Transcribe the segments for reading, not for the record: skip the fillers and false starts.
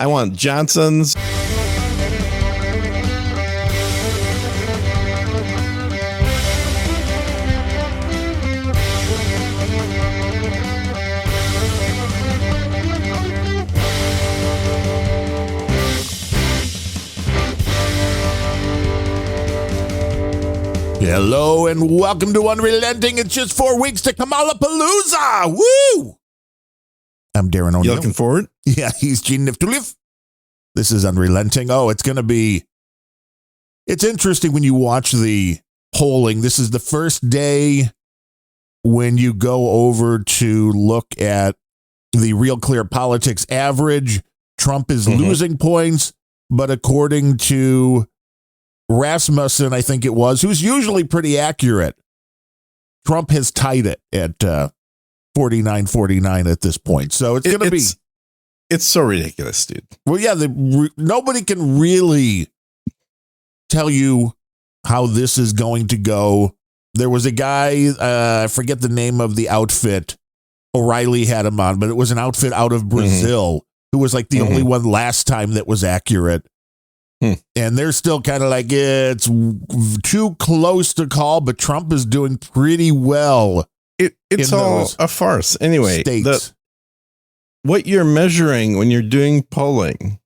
I want Johnson's. Hello and welcome to Unrelenting. It's just 4 weeks to Kamalapalooza. Woo! I'm Darren O'Neill. You looking forward? Yeah, he's Gene Niftulif. This is Unrelenting. Oh, it's interesting when you watch the polling. This is the first day when you go over to look at the Real Clear Politics average. Trump is losing points, but according to Rasmussen, I think it was, who's usually pretty accurate, Trump has tied it at 49-49 at this point. So it's going to be... It's so ridiculous, dude. Well, yeah, nobody can really tell you how this is going to go. There was a guy, I forget the name of the outfit. O'Reilly had him on, but it was an outfit out of Brazil who was like the only one last time that was accurate. And they're still kind of like, it's too close to call, but Trump is doing pretty well. It's all a farce. Anyway, states. What you're measuring when you're doing polling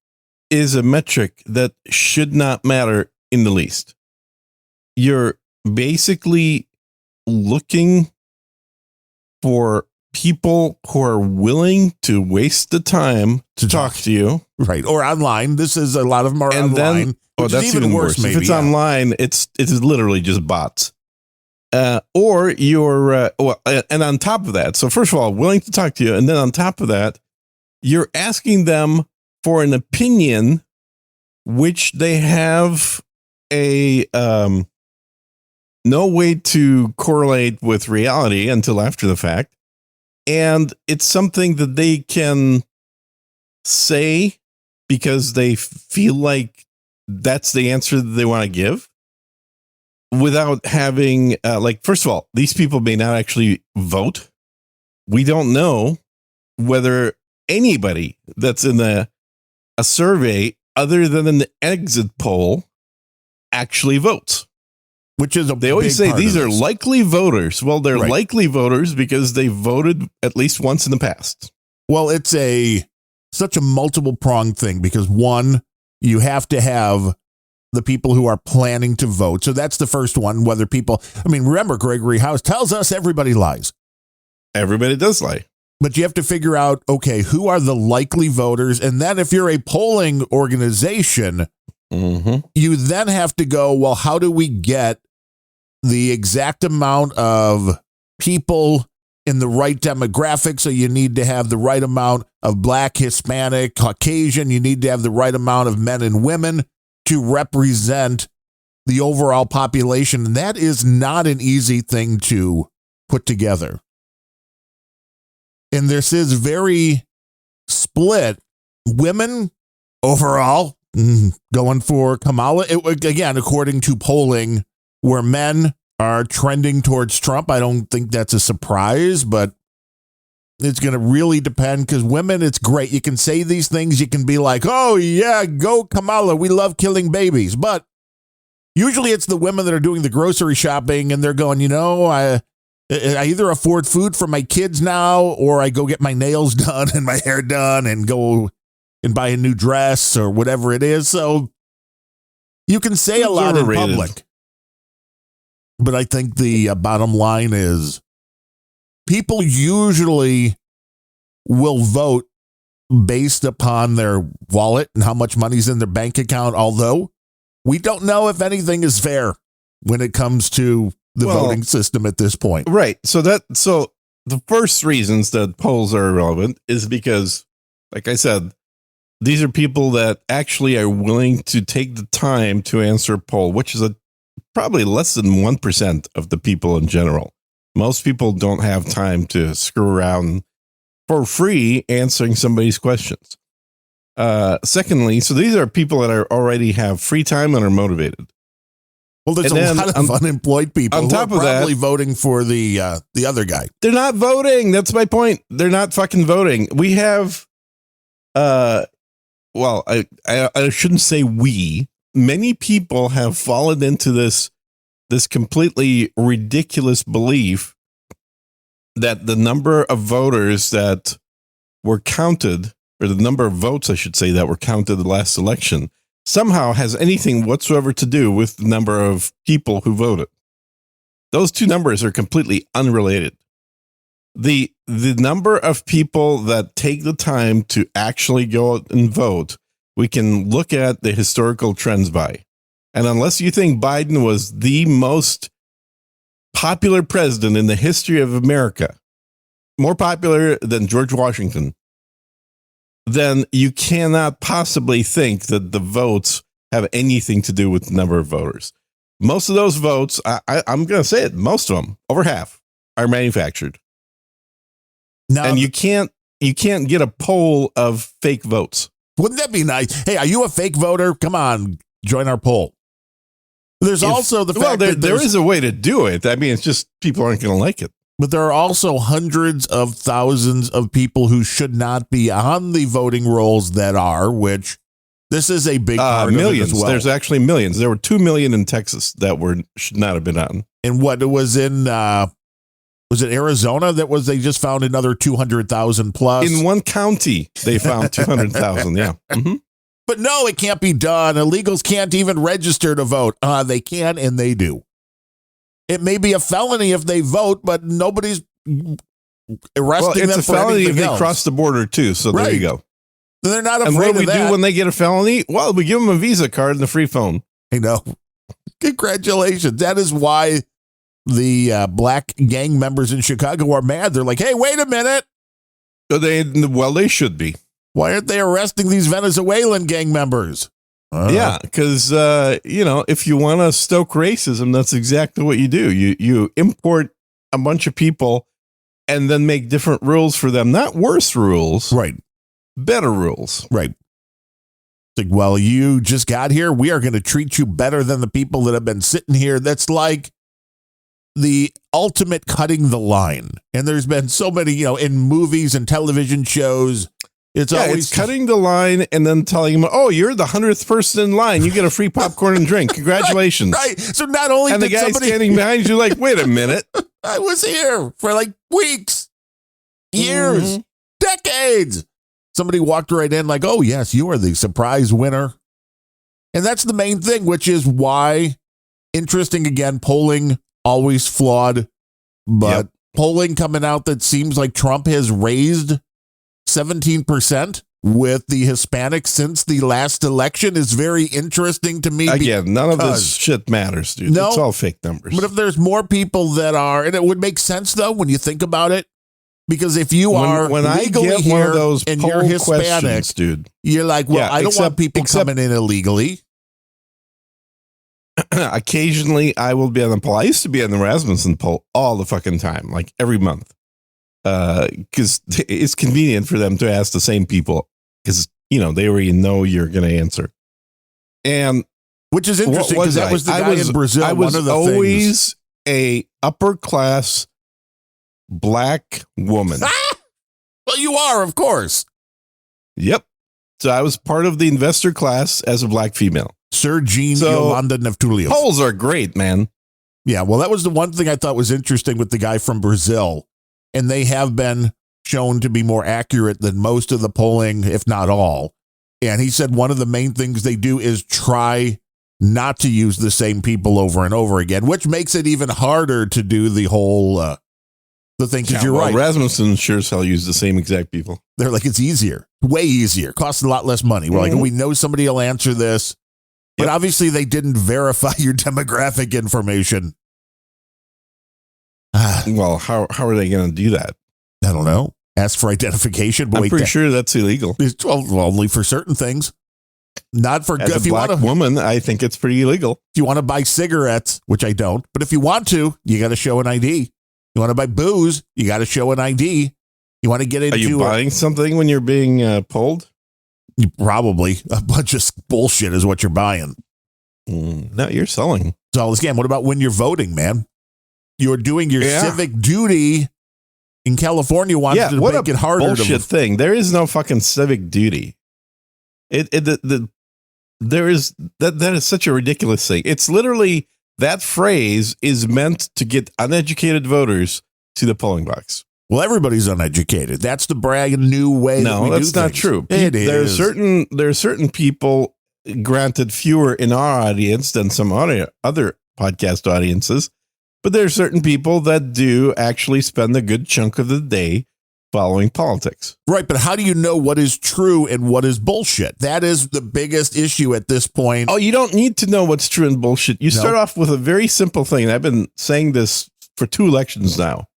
is a metric that should not matter in the least. You're basically looking for people who are willing to waste the time to talk to you. Right. Or online. This is a lot of them are and online. Then, that's even worse. Maybe, if it's online, it is literally just bots. Or you're, and on top of that, so first of all, willing to talk to you. And then on top of that, you're asking them for an opinion, which they have no way to correlate with reality until after the fact. And it's something that they can say because they feel like that's the answer that they want to give without having, first of all, these people may not actually vote. We don't know whether anybody that's in a survey other than an exit poll actually votes. Which is they always say these are likely voters. Well, they're likely voters because they voted at least once in the past. Well, it's such a multiple pronged thing because one, you have to have the people who are planning to vote. So that's the first one, whether people, remember Gregory House tells us everybody lies. Everybody does lie. But you have to figure out, okay, who are the likely voters? And then if you're a polling organization, you then have to go, well, how do we get the exact amount of people in the right demographic? So you need to have the right amount of Black, Hispanic, Caucasian. You need to have the right amount of men and women to represent the overall population. And that is not an easy thing to put together. And this is very split. Women overall going for Kamala. Again, according to polling, where men are trending towards Trump. I don't think that's a surprise, but it's going to really depend because women, it's great. You can say these things. You can be like, oh, yeah, go Kamala. We love killing babies. But usually it's the women that are doing the grocery shopping and they're going, I either afford food for my kids now or I go get my nails done and my hair done and go and buy a new dress or whatever it is. So you can say a lot in public. But I think the bottom line is people usually will vote based upon their wallet and how much money's in their bank account, although we don't know if anything is fair when it comes to the voting system at this point. Right. So the first reasons that polls are irrelevant is because, like I said, these are people that actually are willing to take the time to answer a poll, which is probably less than 1% of the people in general. Most people don't have time to screw around for free answering somebody's questions. Secondly, so these are people that already have free time and are motivated. Well, there's a lot of unemployed people on top of probably voting for the other guy. They're not voting. That's my point. They're not fucking voting. We have well, I shouldn't say we. Many people have fallen into this completely ridiculous belief that the number of voters that were counted, or the number of votes, I should say, that were counted the last election, somehow has anything whatsoever to do with the number of people who voted. Those two numbers are completely unrelated. The number of people that take the time to actually go out and vote, we can look at the historical trends by. And unless you think Biden was the most popular president in the history of America, more popular than George Washington, then you cannot possibly think that the votes have anything to do with the number of voters. Most of those votes, I'm going to say it, most of them, over half, are manufactured. Now, and you can't get a poll of fake votes. Wouldn't that be nice? Hey, are you a fake voter? Come on, join our poll. There's also the fact that there is a way to do it. I mean, it's just people aren't going to like it. But there are also hundreds of thousands of people who should not be on the voting rolls that are, which this is a big part millions. of it as well. There's actually millions. There were 2 million in Texas that should not have been on. And what it was in, was it Arizona they just found another 200,000 plus? In one county, they found 200,000. Yeah. Mm-hmm. But no, it can't be done. Illegals can't even register to vote. They can, and they do. It may be a felony if they vote, but nobody's arresting them for anything else. It's a felony if they cross the border, too. So there you go. They're not afraid of that. And what do we do when they get a felony? Well, we give them a Visa card and a free phone. I know. Congratulations. That is why the black gang members in Chicago are mad. They're like, hey, wait a minute. So they should be. Why aren't they arresting these Venezuelan gang members? Yeah, because, if you want to stoke racism, that's exactly what you do. You import a bunch of people and then make different rules for them. Not worse rules. Right. Better rules. Right. Like, well, you just got here. We are going to treat you better than the people that have been sitting here. That's like the ultimate cutting the line. And there's been so many, in movies and television shows. It's always cutting the line and then telling them, oh, you're the 100th person in line. You get a free popcorn and drink. Congratulations. Right. So not only and did the guy standing behind you like, wait a minute. I was here for like weeks, years, decades. Somebody walked right in like, oh, yes, you are the surprise winner. And that's the main thing, which is why, interesting again, polling always flawed, but polling coming out that seems like Trump has raised 17% with the Hispanics since the last election is very interesting to me. Again, none of this shit matters, dude. No, it's all fake numbers. But if there's more people that are, and it would make sense though when you think about it, because if you are when legally I get here one of those and you're Hispanic, dude, you're like, well, I don't want people coming in illegally. Occasionally, I will be on the poll. I used to be on the Rasmussen poll all the fucking time, like every month. Because it's convenient for them to ask the same people because, they already know you're going to answer. And which is interesting because that was the guy in Brazil. I was always a upper class black woman. Well, you are, of course. Yep. So I was part of the investor class as a black female. Sir Jean Yolanda Neftulio. Polls are great, man. Yeah, well, that was the one thing I thought was interesting with the guy from Brazil. And they have been shown to be more accurate than most of the polling, if not all. And he said one of the main things they do is try not to use the same people over and over again, which makes it even harder to do the whole the thing. Because you're right. Rasmussen sure as hell used the same exact people. They're like, it's easier, way easier, costs a lot less money. We're like, we know somebody will answer this. But obviously they didn't verify your demographic information. Well, how are they going to do that? I don't know. Ask for identification. But I'm pretty sure that's illegal. Well, only for certain things. Not for as a black woman. I think it's pretty illegal. If you want to buy cigarettes, which I don't, but if you want to, you got to show an ID. You want to buy booze, you got to show an ID. You want to get into. Are you buying something when you're being polled? Probably a bunch of bullshit is what you're buying. No, you're selling. So again, what about when you're voting, man? You're doing your civic duty in California. Wanted to make it harder. Bullshit thing. There is no fucking civic duty. There is that is such a ridiculous thing. It's literally that phrase is meant to get uneducated voters to the polling box. Well, everybody's uneducated. That's the brand new way. No, that's not true. It there is. There are certain people, granted fewer in our audience than some other podcast audiences, but there are certain people that do actually spend a good chunk of the day following politics. Right, but how do you know what is true and what is bullshit? That is the biggest issue at this point. Oh, you don't need to know what's true and bullshit. You start off with a very simple thing. And I've been saying this for 2 elections now.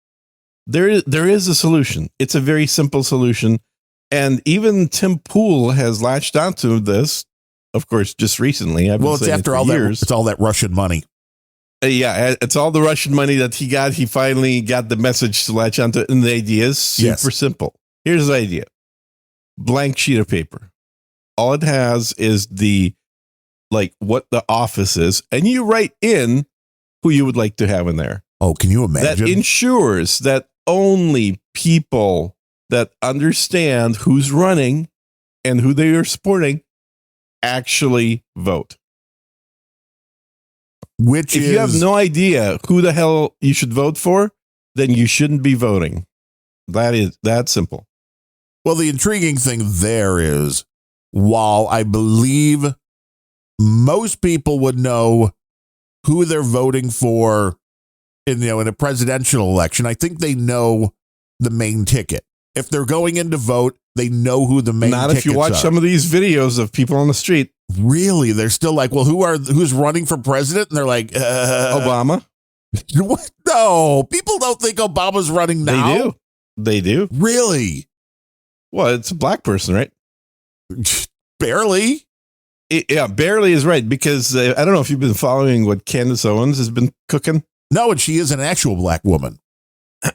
There is a solution. It's a very simple solution. And even Tim Pool has latched onto this, of course, just recently. It's after all years. It's all that Russian money. Yeah, it's all the Russian money that he got. He finally got the message to latch onto it. And the idea is super simple. Here's the idea. Blank sheet of paper. All it has is what the office is. And you write in who you would like to have in there. Oh, can you imagine? That ensures that only people that understand who's running and who they are supporting actually vote. If you have no idea who the hell you should vote for, then you shouldn't be voting. That simple. Well, the intriguing thing there is, while I believe most people would know who they're voting for in a presidential election, I think they know the main ticket. If they're going in to vote, they know who the main tickets are. Not if you watch some of these videos of people on the street. Really? They're still like, well, who's running for president? And they're like, Obama. What? No, people don't think Obama's running now. They do. Really? Well, it's a black person, right? Barely. Barely is right, because I don't know if you've been following what Candace Owens has been cooking. No, and she is an actual black woman.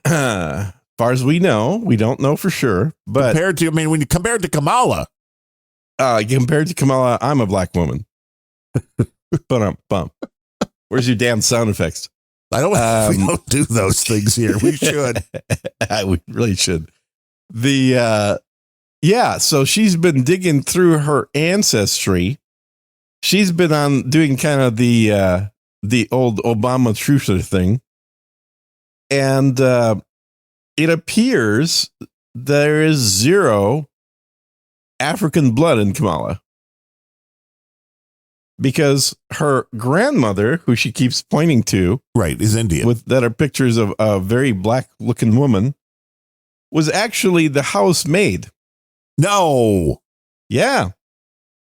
As far as we know, we don't know for sure. But when you compare it to Kamala. Compared to Kamala, I'm a black woman. Bum. Where's your damn sound effects? We don't do those things here. We should. We really should. So she's been digging through her ancestry. She's been doing kind of the old Obama truther thing. And it appears there is 0 African blood in Kamala, because her grandmother, who she keeps pointing to, is Indian, that are pictures of a very black looking woman, was actually the housemaid. No. Yeah.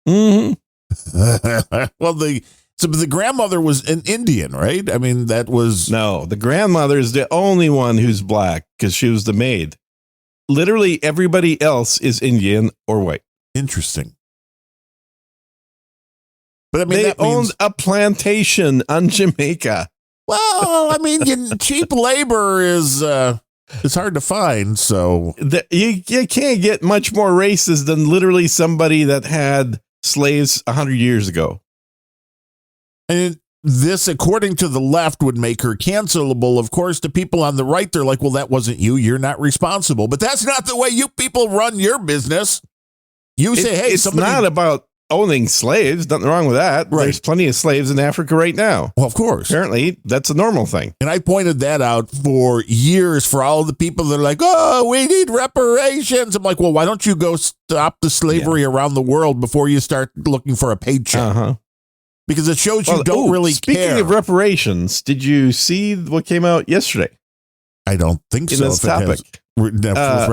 Mm-hmm. Well, the grandmother was an Indian, right? I mean, that was... No, the grandmother is the only one who's black, because she was the maid. Literally everybody else is Indian or white. Interesting. But I mean, they owned a plantation on Jamaica. Well, I mean, cheap labor is hard to find. So you can't get much more racist than literally somebody that had slaves 100 years ago. And this, according to the left, would make her cancelable. Of course, the people on the right, they're like, well, that wasn't you. You're not responsible. But that's not the way you people run your business. You say, hey, it's not about owning slaves. Nothing wrong with that. Right. There's plenty of slaves in Africa right now. Well, of course. Apparently, that's a normal thing. And I pointed that out for years for all the people that are like, oh, we need reparations. I'm like, well, why don't you go stop the slavery around the world before you start looking for a paycheck? Uh-huh. Because it shows you don't really care. Speaking of reparations, did you see what came out yesterday? I don't think so. In this topic.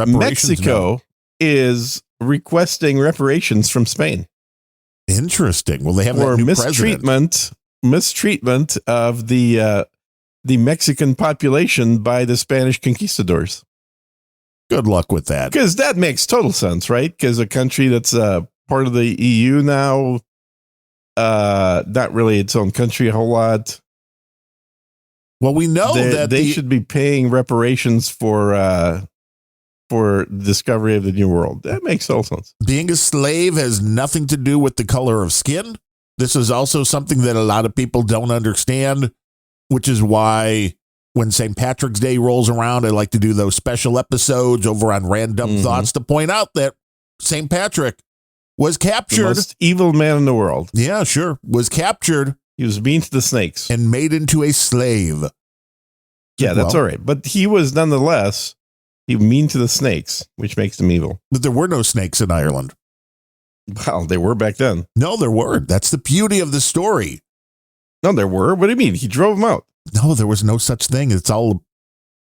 Mexico is requesting reparations from Spain. Interesting. Well, they have that new mistreatment of the Mexican population by the Spanish conquistadors. Good luck with that. Because that makes total sense, right? Because a country that's part of the EU now, not really its own country a whole lot. Well, we know that they should be paying reparations for discovery of the New World. That makes total sense. Being a slave has nothing to do with the color of skin. This is also something that a lot of people don't understand, which is why when St. Patrick's Day rolls around, I like to do those special episodes over on Random Thoughts to point out that St. Patrick was The captured. most evil man in the world. Yeah, sure. Was captured He was mean to the snakes. and made into a slave. Yeah, that's all right. But he was nonetheless, he was mean to the snakes, which makes him evil. But there were no snakes in Ireland. Well, they were back then. No, there weren't. That's the beauty of the story. No, there were. What do you mean? He drove them out. No, there was no such thing. It's all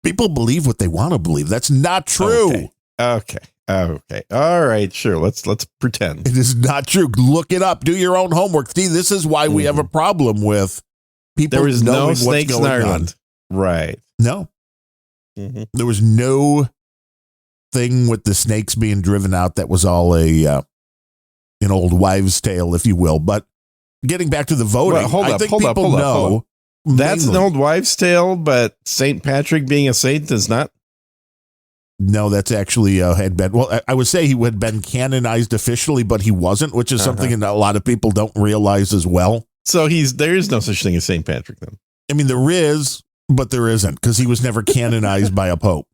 people believe what they want to believe. That's not true. Okay. All right, sure. Let's pretend. It is not true. Look it up. Do your own homework. See, this is why we have a problem with people. There was knowing no what's snakes in going Ireland. Right. on. No, Mm-hmm. there was no thing with the snakes being driven out. That was all an old wives' tale, if you will. But getting back to the voting, Well, I think people know That's mainly- an old wives' tale, but St. Patrick being a saint is not. No, that's actually had been. Well, I would say he had been canonized officially, but he wasn't, which is something that a lot of people don't realize as well. So there is no such thing as St. Patrick then. I mean, there is, but there isn't, because he was never canonized by a pope.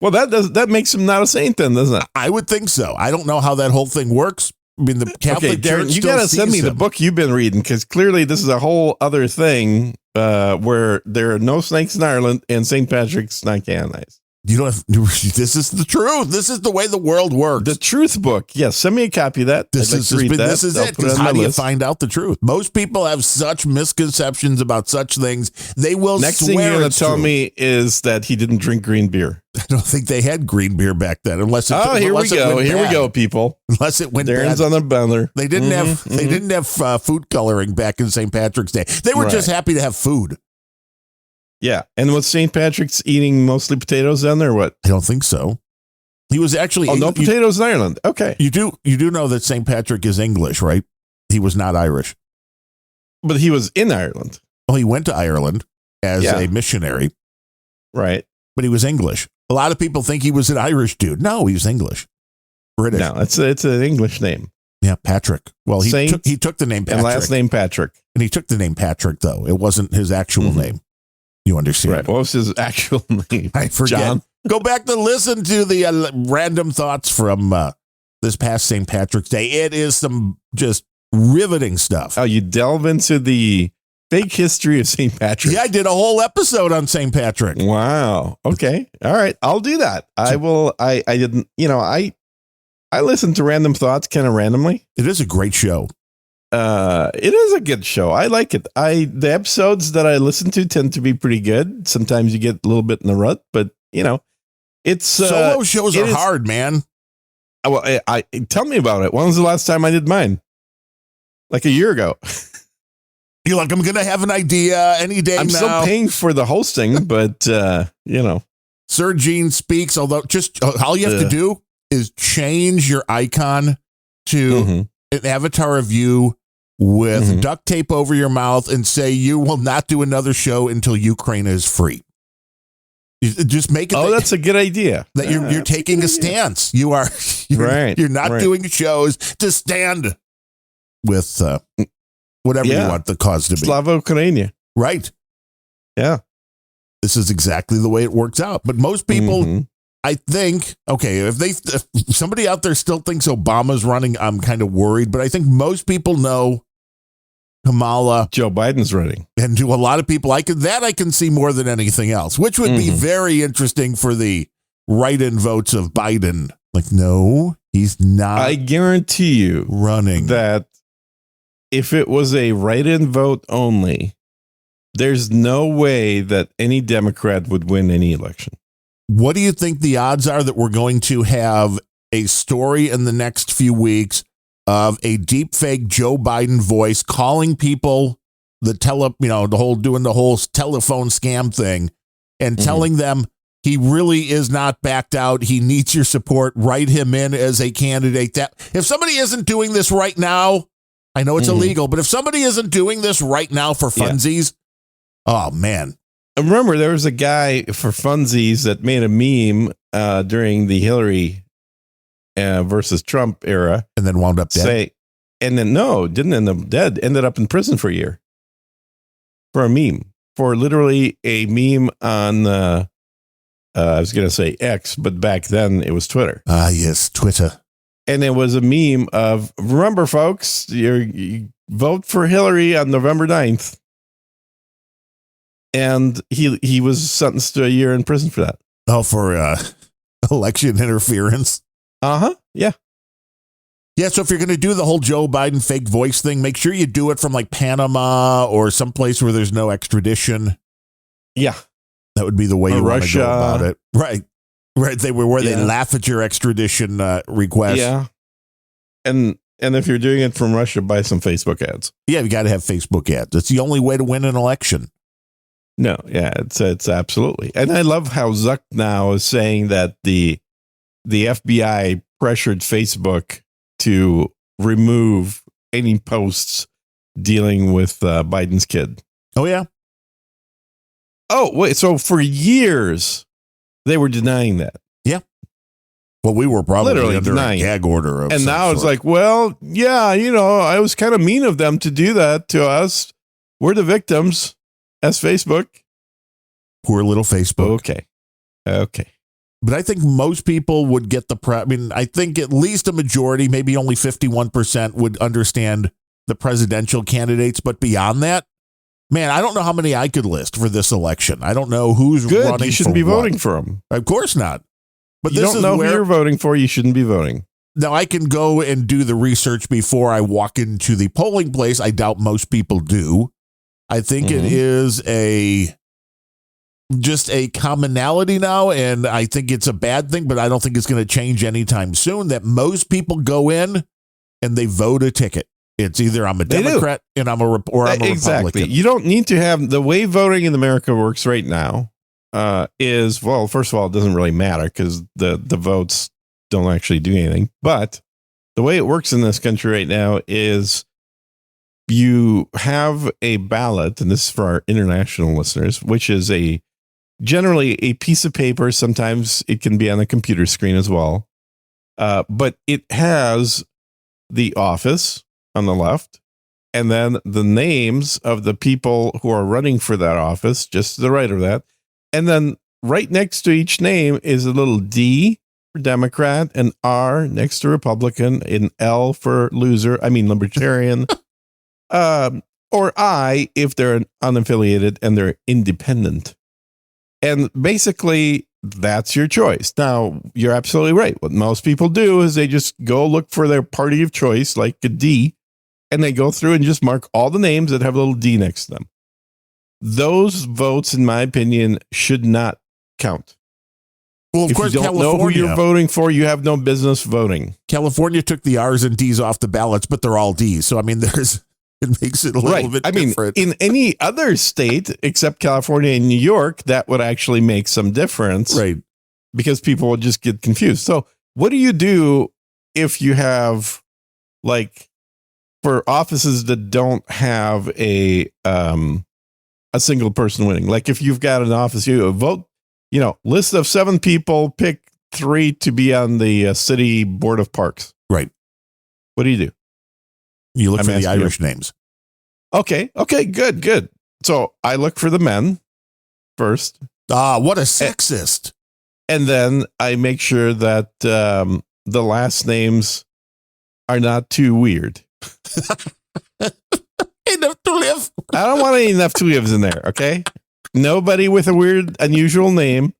Well, that makes him not a saint then, doesn't it? I would think so. I don't know how that whole thing works. I mean, the Catholic Okay, Darren, Church you still got to send me sees the him. book you've been reading, because clearly this is a whole other thing where there are no snakes in Ireland and St. Patrick's not canonized. You don't have, this is the truth. This is the way the world works. The Truth book. Yes, send me a copy of that. This I'd like is to read that. this is I'll it. put Because on how my do you list. find out the truth? Most people have such misconceptions about such things. They will Next swear thing you're going it's to tell true. me is that he didn't drink green beer. I don't think they had green beer back then, unless it, Oh, here we unless it go. went Here we bad. go, people. Unless it went Darren's bad. on the banner. They didn't have food coloring back in St. Patrick's Day. They were just Right. happy to have food. Yeah. And was St. Patrick's eating mostly potatoes then or what? I don't think so. He was actually Oh, no you, potatoes in Ireland. Okay. you do know that St. Patrick is English, right? He was not Irish. But he was in Ireland. Well, he went to Ireland as Yeah. a missionary, Right. but he was English. A lot of people think he was an Irish dude. No, he was English. British. No, it's an English name. Yeah, Patrick. Well, he Saint took the name Patrick. And last name Patrick. And he took the name Patrick, though. It wasn't his actual name. You understand? Right. What was his actual name? I forget. John? Go back to listen to the random thoughts from this past St. Patrick's Day. It is some just riveting stuff. Oh, you delve into the fake history of St. Patrick. Yeah, I did a whole episode on St. Patrick. Wow. Okay. All right. I'll do that. I will. I didn't, I listen to random thoughts kind of randomly. It is a great show. It is a good show. I like it. The episodes that I listen to tend to be pretty good. Sometimes you get a little bit in the rut, but it's Solo shows it are is- hard, man. Well, I tell me about it. When was the last time I did mine? Like a year ago. You're like, I'm going to have an idea any day I'm now. still paying for the hosting, but Sir Gene speaks, although just all you have to do is change your icon to an avatar of you with duct tape over your mouth and say you will not do another show until Ukraine is free. You just make it. Oh, that's a good idea. That you're taking a stance. You're Right, You're not right. doing shows to stand with whatever you want the cause to be. Slava Ukrainia. Right. Yeah. This is exactly the way it works out. But most people, I think, okay, if somebody out there still thinks Obama's running, I'm kind of worried. But I think most people know Kamala, Joe Biden's running. and to a lot of people, I can see more than anything else, which would be very interesting for the write-in votes of Biden. Like, no, he's not I guarantee you running. that if it was a write-in vote only, there's no way that any Democrat would win any election. What do you think the odds are that we're going to have a story in the next few weeks of a deep fake Joe Biden voice calling people doing the whole telephone scam thing and telling them he really is not backed out. He needs your support. Write him in as a candidate. That if somebody isn't doing this right now, I know it's illegal, but if somebody isn't doing this right now for funsies, oh man. And remember, there was a guy for funsies that made a meme during the Hillary versus Trump era. And then wound up dead. Didn't end up dead. Ended up in prison for a year for a meme, for literally a meme on, I was going to say X, but back then it was Twitter. Ah, yes, Twitter. And it was a meme of, remember, folks, you vote for Hillary on November 9th. And he was sentenced to a year in prison for that. Oh, for election interference. Yeah. Yeah, so if you're going to do the whole Joe Biden fake voice thing, make sure you do it from like Panama or someplace where there's no extradition. Yeah. That would be the way or you want Russia. to go about it. Right. They laugh at your extradition request. Yeah. And if you're doing it from Russia, buy some Facebook ads. Yeah, you got to have Facebook ads. It's the only way to win an election. No, yeah, it's absolutely. And I love how Zuck now is saying that the FBI pressured Facebook to remove any posts dealing with Biden's kid. Oh, yeah. Oh, wait. So for years, they were denying that. Yeah. Well, we were probably Literally under denying a gag order. And now it's like, well, yeah, I was kind of mean of them to do that to us. We're the victims as Facebook. Poor little Facebook. Okay. But I think most people would get I think at least a majority, maybe only 51% would understand the presidential candidates. But beyond that, man, I don't know how many I could list for this election. I don't know who's Good. running. You shouldn't be what. voting for them. Of course not. But you this don't know who you're voting for. You shouldn't be voting. Now, I can go and do the research before I walk into the polling place. I doubt most people do. I think it is just a commonality now, and I think it's a bad thing, but I don't think it's going to change anytime soon, that most people go in and they vote a ticket. It's either I'm a Democrat and I'm a Republican. Exactly. You don't need to have the way voting in America works right now. Is, well, first of all, it doesn't really matter because the votes don't actually do anything. But the way it works in this country right now is you have a ballot, and this is for our international listeners, which is generally a piece of paper. Sometimes it can be on a computer screen as well. But it has the office on the left, and then the names of the people who are running for that office, just to the right of that. And then right next to each name is a little D for Democrat, an R next to Republican, an L for Libertarian, or I if they're unaffiliated and they're independent. And basically, that's your choice. Now, you're absolutely right. What most people do is they just go look for their party of choice, like a D, and they go through and just mark all the names that have a little D next to them. Those votes, in my opinion, should not count. Well, of course, you don't know who you're voting for, you have no business voting. California took the R's and D's off the ballots, but they're all D's. So, it makes it a little bit different. In any other state except California and New York, that would actually make some difference. Right. Because people would just get confused. So what do you do if you have, like, for offices that don't have a single person winning? Like if you've got an office, you vote, list of 7 people, pick 3 to be on the city board of parks. Right. What do you do? You look for the Irish names. Okay, good. So I look for the men first. What a sexist. And then I make sure that the last names are not too weird. Enough to live. I don't want enough to lives in there, okay? Nobody with a weird, unusual name.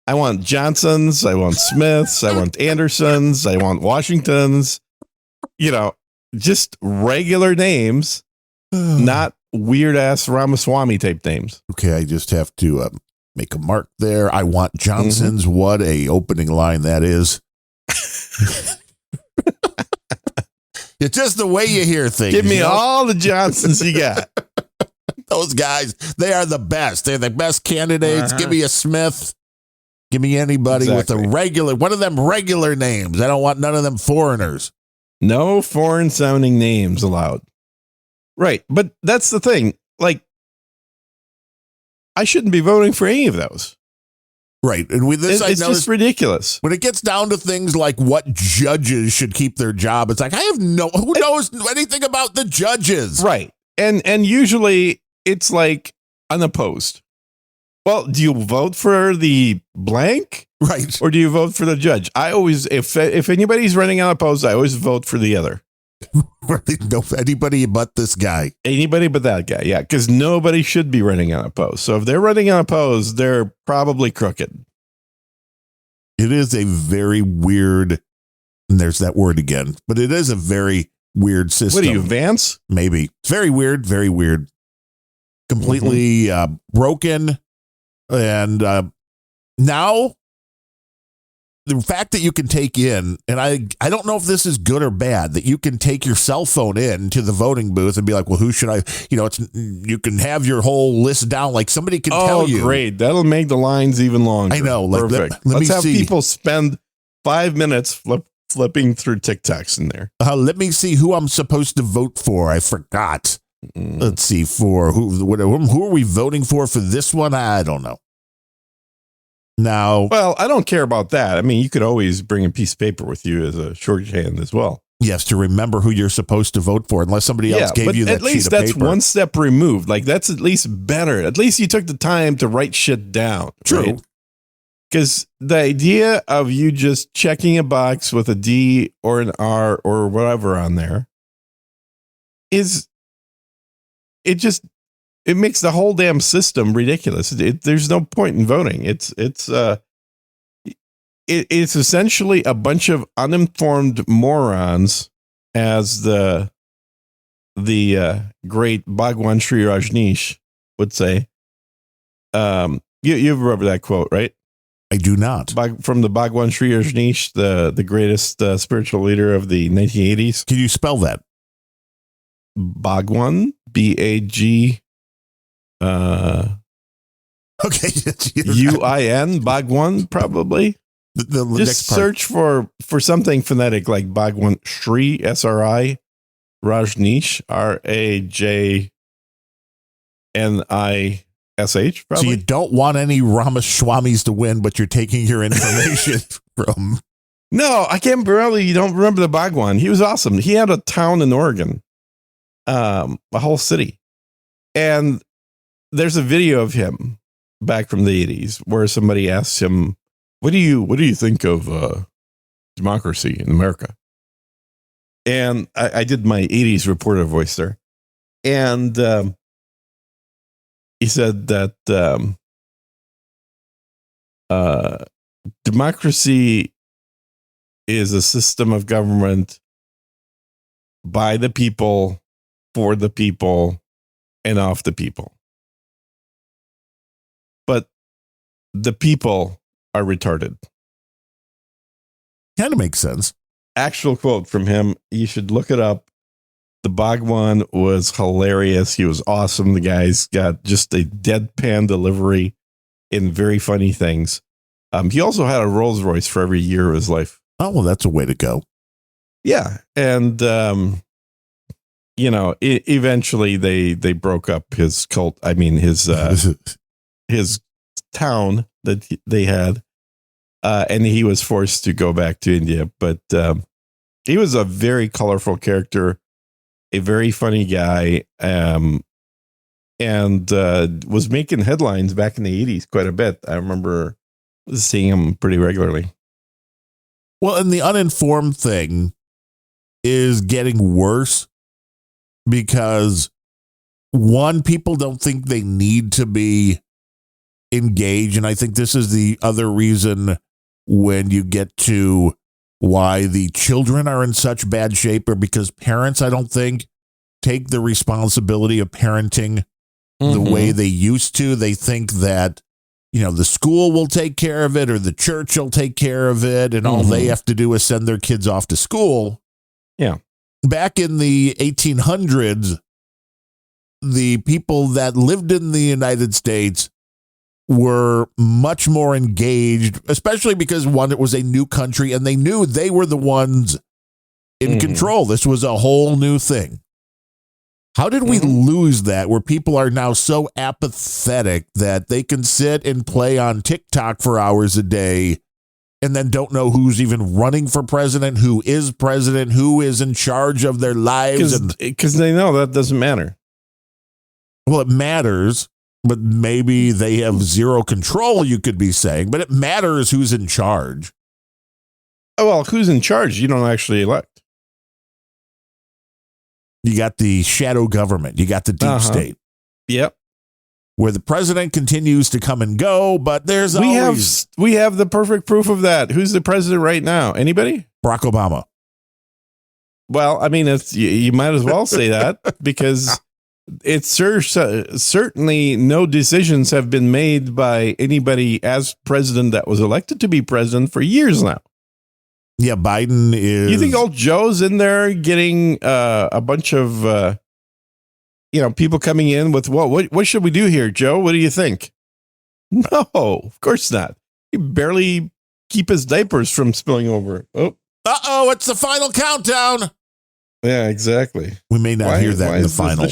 I want Johnsons. I want Smiths. I want Andersons. I want Washingtons. Just regular names, not weird ass Ramaswamy type names. Okay, I just have to make a mark there. I want Johnson's. What a opening line that is. It's just the way you hear things. Give me all the Johnsons you got. Those guys, they are the best. They're the best candidates. Give me a Smith. Give me anybody with a regular, one of them regular names. I don't want none of them foreigners. No foreign sounding names allowed. Right. But that's the thing. Like, I shouldn't be voting for any of those. Right. And with this, it's just ridiculous. When it gets down to things like what judges should keep their job, it's like, who knows anything about the judges? Right. And usually it's like unopposed. Well, do you vote for the blank Right. or do you vote for the judge? I always, if anybody's running unopposed, I always vote for the other. No, anybody but this guy. Anybody but that guy. Yeah. Because nobody should be running unopposed. So if they're running unopposed, they're probably crooked. It is a very weird, and there's that word again, but it is a very weird system. What are you, Vance? Maybe. It's very weird, very weird. Completely broken. And now, the fact that you can take in, and I don't know if this is good or bad, that you can take your cell phone in to the voting booth and be like, well, who should I, you can have your whole list down. Like somebody can tell you. Oh, great. That'll make the lines even longer. I know. Like, perfect. Let's have see. people spend 5 minutes flipping through TikToks in there. Let me see who I'm supposed to vote for. I forgot. Let's see for who are we voting for this one? I don't know. Now, well, I don't care about that. I mean, you could always bring a piece of paper with you as a shorthand as well. Yes, to remember who you're supposed to vote for, unless somebody else gave you that sheet of paper. At least that's one step removed. Like that's at least better. At least you took the time to write shit down. True. Because the idea of you just checking a box with a D or an R or whatever on there it makes the whole damn system ridiculous. There's no point in voting. It's essentially a bunch of uninformed morons, as the great Bhagwan Sri Rajneesh would say. You remember that quote, right? I do not. From the Bhagwan Sri Rajneesh, the greatest spiritual leader of the 1980s. Can you spell that? Bhagwan, B-A-G. Okay, UIN, Bhagwan, probably. The just search for something phonetic like Bhagwan Sri, S-R-I, Rajneesh, R-A-J-N-I-S-H, probably. So you don't want any Ramaswamis to win, but you're taking your information from... No, I can't barely. You don't remember the Bhagwan. He was awesome. He had a town in Oregon, a whole city. And there's a video of him back from the 80s where somebody asks him, what do you think of democracy in America? And I did my 80s reporter voice there. And he said that democracy is a system of government by the people, for the people, and of the people. But the people are retarded. Kind of makes sense. Actual quote from him. You should look it up. The Bhagwan was hilarious. He was awesome. The guy's got just a deadpan delivery in very funny things. He also had a Rolls Royce for every year of his life. Oh, well, that's a way to go. Yeah. And, eventually they broke up his cult. I mean, his town that they had. And he was forced to go back to India. But he was a very colorful character, a very funny guy, and was making headlines back in the 80s quite a bit. I remember seeing him pretty regularly. Well, and the uninformed thing is getting worse because, one, people don't think they need to be engaged. And I think this is the other reason when you get to why the children are in such bad shape, or because parents, I don't think, take the responsibility of parenting the way they used to. They think that, the school will take care of it or the church will take care of it, and all they have to do is send their kids off to school. Yeah. Back in the 1800s, the people that lived in the United States were much more engaged, especially because, one, it was a new country and they knew they were the ones in control. This was a whole new thing. How did we lose that, where people are now so apathetic that they can sit and play on TikTok for hours a day and then don't know who's even running for president, who is in charge of their lives? Because they know that doesn't matter. Well, it matters but maybe they have zero control, you could be saying, but it matters who's in charge. Oh, well, who's in charge? You don't actually elect. You got the shadow government. You got the deep state. Yep. Where the president continues to come and go, but there's always... We have the perfect proof of that. Who's the president right now? Anybody? Barack Obama. Well, I mean, you might as well say that because it's certainly no decisions have been made by anybody as president that was elected to be president for years now. Yeah, Biden is... You think old Joe's in there getting a bunch of, people coming in with, well, what should we do here, Joe? What do you think? No, of course not. He barely keep his diapers from spilling over. Oh. Uh-oh, it's the final countdown. Yeah, exactly. We may not hear that in the final.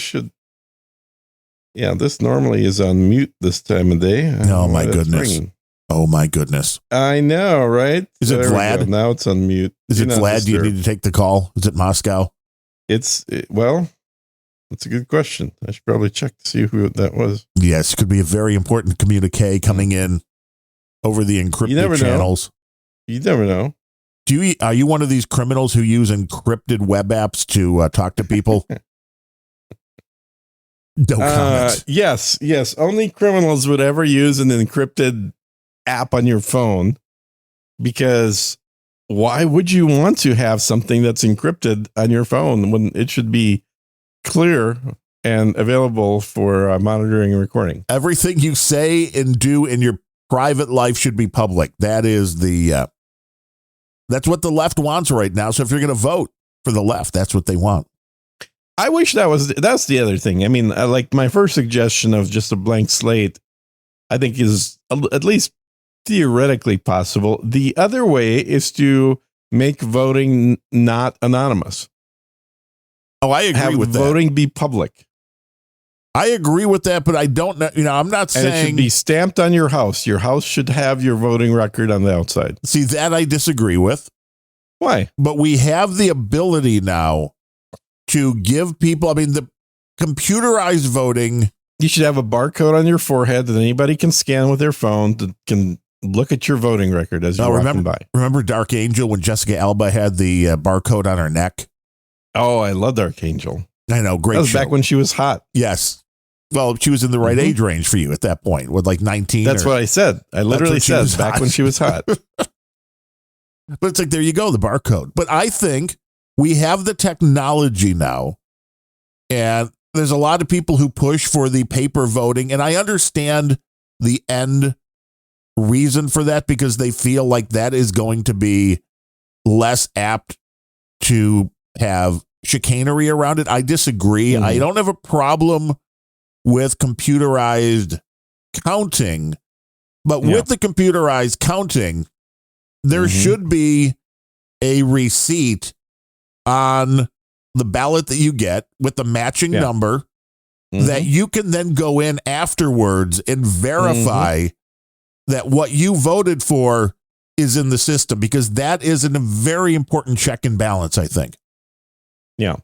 This normally is on mute this time of day. Oh, my goodness. Ringing. Oh, my goodness. I know, right? Is it Vlad? Now it's on mute. Is it Vlad? Do you need to take the call? Is it Moscow? Well, that's a good question. I should probably check to see who that was. Yes, it could be a very important communique coming in over the encrypted channels. You never know. Are you one of these criminals who use encrypted web apps to talk to people? No comments. Yes. Only criminals would ever use an encrypted app on your phone, because why would you want to have something that's encrypted on your phone when it should be clear and available for monitoring and recording? Everything you say and do in your private life should be public. That is that's what the left wants right now. So if you're going to vote for the left, that's what they want. I wish that's the other thing. I mean, like my first suggestion of just a blank slate, I think is at least theoretically possible. The other way is to make voting not anonymous. Oh, I agree with that. Have voting be public. I agree with that, but I don't know. I'm not saying it should be stamped on your house. Your house should have your voting record on the outside. See, that I disagree with. Why? But we have the ability now to give people, the computerized voting. You should have a barcode on your forehead that anybody can scan with their phone that can look at your voting record as you're walking by. Remember Dark Angel when Jessica Alba had the barcode on her neck? Oh, I love Dark Angel. I know, great. That was show. back when she was hot. Yes. Well, she was in the right age range for you at that point, with like 19. That's what I said. I literally said back when she was hot. But it's like, there you go, the barcode. But I think we have the technology now, and there's a lot of people who push for the paper voting, and I understand the end reason for that, because they feel like that is going to be less apt to have chicanery around it. I disagree. I don't have a problem with computerized counting, but with the computerized counting, there should be a receipt on the ballot that you get with the matching number that you can then go in afterwards and verify that what you voted for is in the system, because that is a very important check and balance, I think. Yeah.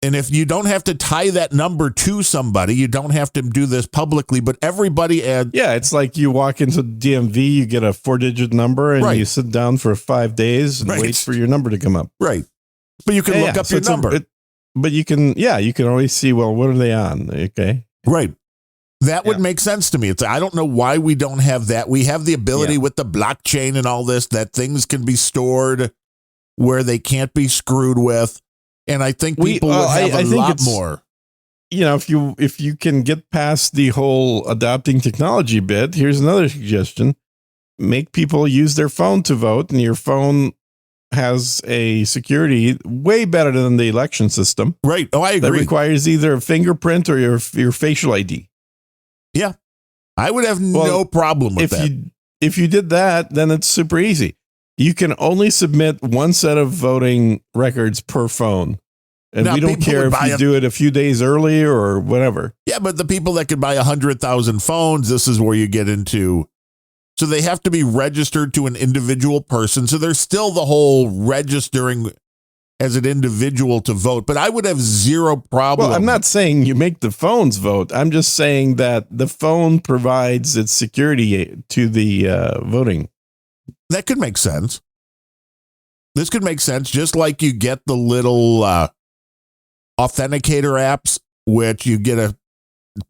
And if you don't have to tie that number to somebody, you don't have to do this publicly, but everybody adds. Yeah, it's like you walk into DMV, you get a 4-digit number, and you sit down for 5 days and wait for your number to come up. Right. But you can look up your number. But you can always see, well, what are they on? Okay. Right. That would make sense to me. I don't know why we don't have that. We have the ability with the blockchain and all this, that things can be stored where they can't be screwed with. And I think people would have a lot more. If you can get past the whole adopting technology bit, here's another suggestion. Make people use their phone to vote, and your phone has a security way better than the election system. Right. Oh, I agree. That requires either a fingerprint or your facial ID. Yeah. I would have no problem with that. If you did that, then it's super easy. You can only submit one set of voting records per phone. And we don't care if you do it a few days early or whatever. Yeah, but the people that could buy 100,000 phones, this is where you get into. So they have to be registered to an individual person. So there's still the whole registering as an individual to vote, but I would have zero problem. Well, I'm not saying you make the phones vote. I'm just saying that the phone provides its security to the voting. That could make sense. This could make sense, just like you get the little authenticator apps, which you get a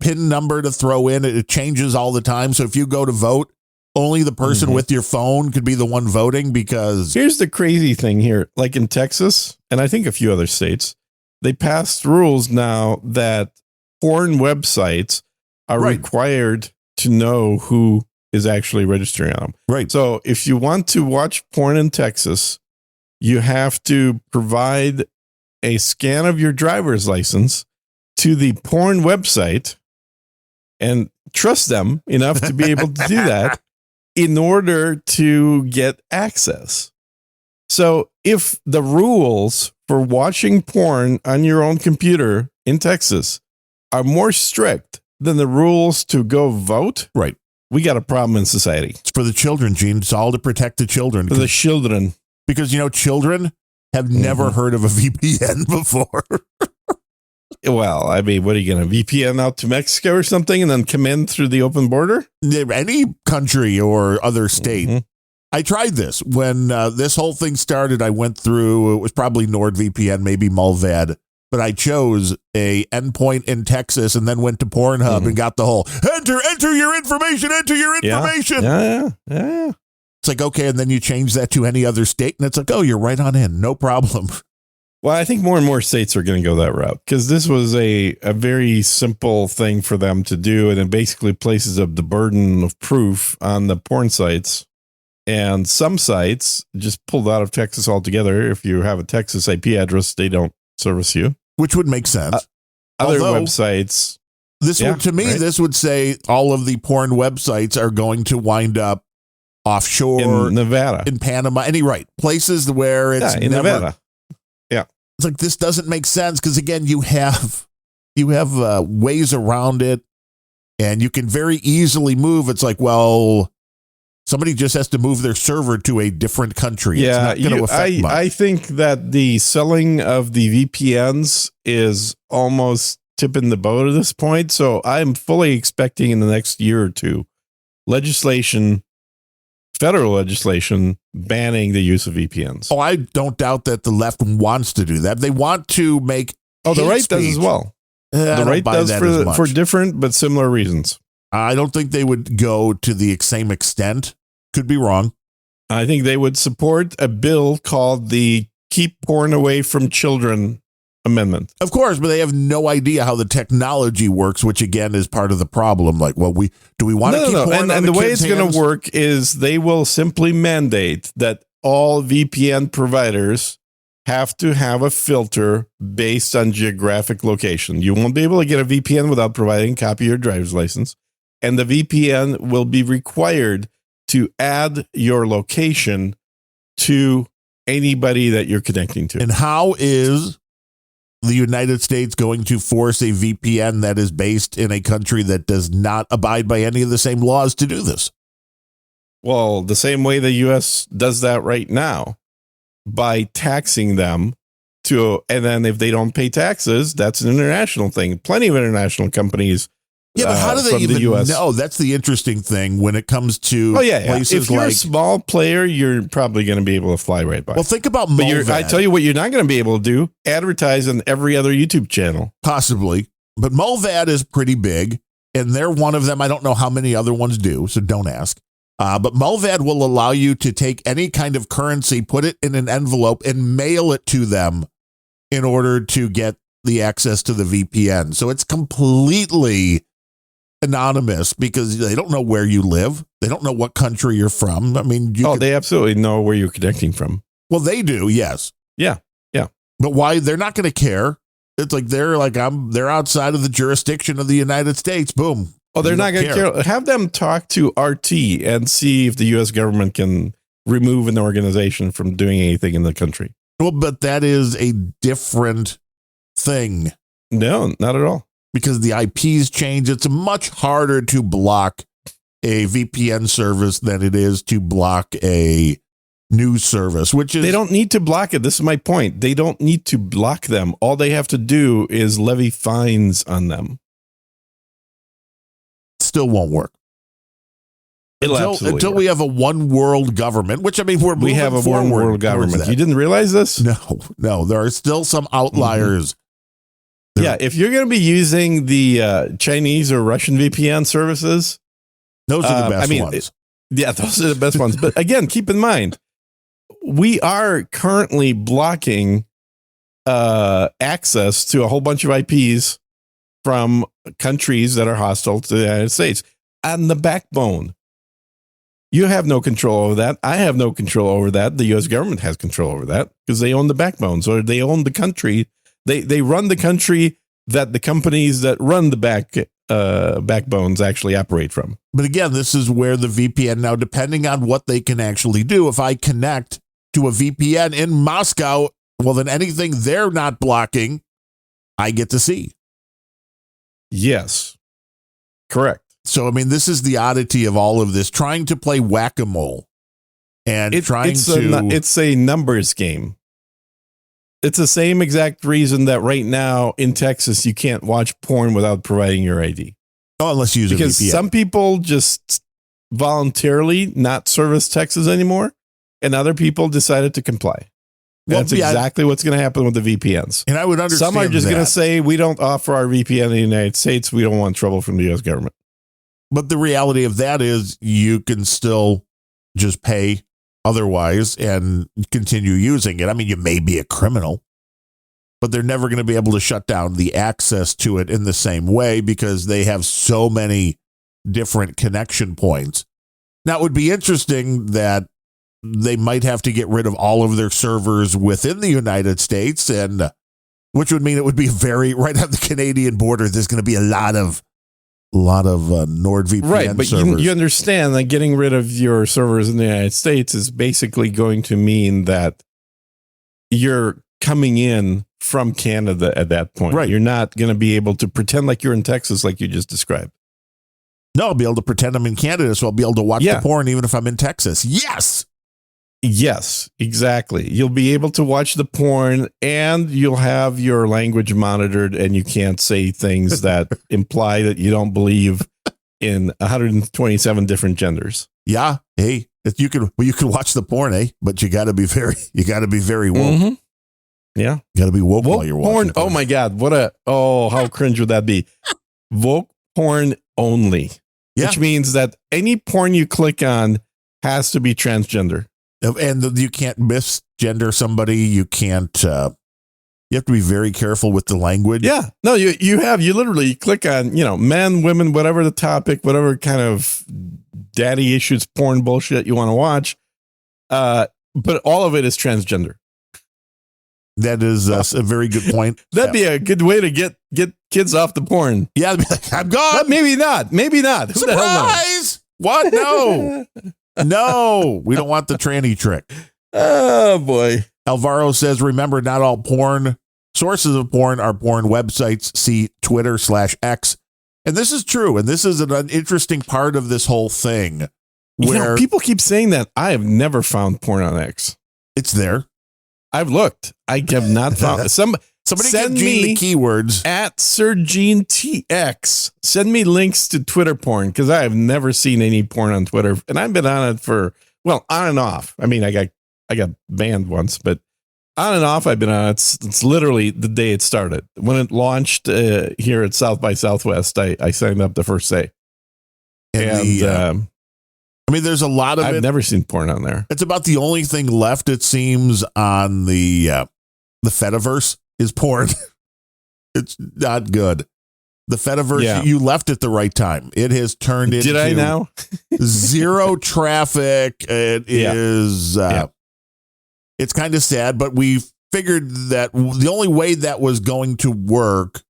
PIN number to throw in. It changes all the time. So if you go to vote, only the person with your phone could be the one voting, because here's the crazy thing here. Like in Texas, and I think a few other states, they passed rules now that porn websites are required to know who is actually registering on them. Right. So if you want to watch porn in Texas, you have to provide a scan of your driver's license to the porn website and trust them enough to be able to do that in order to get access. So if the rules for watching porn on your own computer in Texas are more strict than the rules to go vote, right, we got a problem in society. It's for the children, Gene. It's all to protect the children. For the children. Because, children have never heard of a VPN before. Well, I mean, what are you going to VPN out to Mexico or something and then come in through the open border? Any country or other state. I tried this when this whole thing started. I went through, it was probably NordVPN, maybe Mulvad, but I chose a endpoint in Texas and then went to Pornhub and got the whole enter your information. Yeah. It's like, okay. And then you change that to any other state and it's like, oh, you're right on in. No problem. Well, I think more and more states are going to go that route because this was a very simple thing for them to do. And it basically places up the burden of proof on the porn sites. And some sites just pulled out of Texas altogether. If you have a Texas IP address, they don't service you. Which would make sense. Other websites. This would say all of the porn websites are going to wind up offshore. In Nevada. In Panama. Places where it's in Nevada. Yeah. It's like, this doesn't make sense because, again, you have ways around it and you can very easily move. It's like, well, somebody just has to move their server to a different country. Yeah, it's not going to affect much. I think that the selling of the VPNs is almost tipping the boat at this point. So I'm fully expecting in the next year or two federal legislation banning the use of VPNs. Oh, I don't doubt that the left wants to do that. They want to make the right does as well. The right does for different but similar reasons. I don't think they would go to the same extent. Could be wrong. I think they would support a bill called the Keep Porn Away from Children Amendment. Of course, but they have no idea how the technology works, which again is part of the problem. Like, well, do we want to keep porn and the way it's going to work is they will simply mandate that all VPN providers have to have a filter based on geographic location. You won't be able to get a VPN without providing a copy of your driver's license. And the VPN will be required to add your location to anybody that you're connecting to. And how is the United States going to force a VPN that is based in a country that does not abide by any of the same laws to do this? Well, the same way the U.S. does that right now, by taxing them and then if they don't pay taxes, that's an international thing. Plenty of international companies. Yeah, but how do they even know? That's the interesting thing when it comes to places if you're a small player, you're probably going to be able to fly right by. Well, think about Mulvad. I tell you what you're not going to be able to do, advertise on every other YouTube channel. Possibly. But Mulvad is pretty big, and they're one of them. I don't know how many other ones do, so don't ask. But Mulvad will allow you to take any kind of currency, put it in an envelope, and mail it to them in order to get the access to the VPN. So it's completely anonymous because they don't know where you live. They don't know what country you're from. I mean, they absolutely know where you're connecting from. Well, they do. Yes. Yeah. But why? They're not going to care. It's like they're outside of the jurisdiction of the United States. Boom. Oh, they're not going to care. Have them talk to RT and see if the U.S. government can remove an organization from doing anything in the country. Well, but that is a different thing. No, not at all. Because the IPs change. It's much harder to block a VPN service than it is to block a news service, which is... They don't need to block it. This is my point. They don't need to block them. All they have to do is levy fines on them. Still won't work. Until we have a one world government, which I mean, we have a one world government. You didn't realize this? No, there are still some outliers. Mm-hmm. Yeah, if you're going to be using the Chinese or Russian VPN services, those are the best ones. Yeah, those are the best ones. But again, keep in mind, we are currently blocking access to a whole bunch of IPs from countries that are hostile to the United States on the backbone. You have no control over that. I have no control over that. The U.S. government has control over that because they own the backbones, or they own the country. They run the country that the companies that run the backbones actually operate from. But again, this is where the VPN now, depending on what they can actually do, if I connect to a VPN in Moscow, well, then anything they're not blocking, I get to see. Yes, correct. So, I mean, this is the oddity of all of this, trying to play whack-a-mole and it's a numbers game. It's the same exact reason that right now in Texas, you can't watch porn without providing your ID. Oh, unless you use a VPN. Because some people just voluntarily not service Texas anymore, and other people decided to comply. That's exactly what's going to happen with the VPNs. And I would understand some are just going to say, we don't offer our VPN in the United States. We don't want trouble from the U.S. government. But the reality of that is you can still just pay otherwise and continue using it. I mean, you may be a criminal, but they're never going to be able to shut down the access to it in the same way because they have so many different connection points. Now, it would be interesting that they might have to get rid of all of their servers within the United States, and which would mean it would be right at the Canadian border. There's going to be a lot of NordVPN right, but servers. You understand that getting rid of your servers in the United States is basically going to mean that you're coming in from Canada at that point. Right. You're not going to be able to pretend like you're in Texas like you just described. No, I'll be able to pretend I'm in Canada, so I'll be able to watch the porn even if I'm in Texas. Yes! Yes, exactly. You'll be able to watch the porn and you'll have your language monitored, and you can't say things that imply that you don't believe in 127 different genders. Yeah. Hey, you can watch the porn, but you got to be very woke. Mm-hmm. Yeah. You got to be woke while you're watching porn. Oh my God. How cringe would that be? Woke porn only, which means that any porn you click on has to be transgender. And you can't misgender somebody. You can't, you have to be very careful with the language. Yeah. No, you literally click on, men, women, whatever the topic, whatever kind of daddy issues, porn bullshit you want to watch. But all of it is transgender. That is a very good point. That'd be a good way to get kids off the porn. Yeah. Be like, I'm gone. But maybe not. Who Surprise! The hell knows? What? No. No, we don't want the tranny trick. Oh, boy. Alvaro says, remember, not all sources of porn are porn websites. See Twitter/X. And this is true. And this is an interesting part of this whole thing where people keep saying that. I have never found porn on X. It's there. I've looked. I have not found Somebody send give Gene me the keywords at SirGeneTX. Send me links to Twitter porn, because I have never seen any porn on Twitter, and I've been on it for on and off. I mean, I got banned once, but on and off I've been on it. It's literally the day it started when it launched here at South by Southwest. I signed up the first day, and I mean, there's a lot of I've never seen porn on there. It's about the only thing left, it seems, on the Fediverse is porn. It's not good. The Fediverse, you left at the right time. It has turned into... Did I now? zero traffic. It is... It's kind of sad, but we figured that the only way that was going to work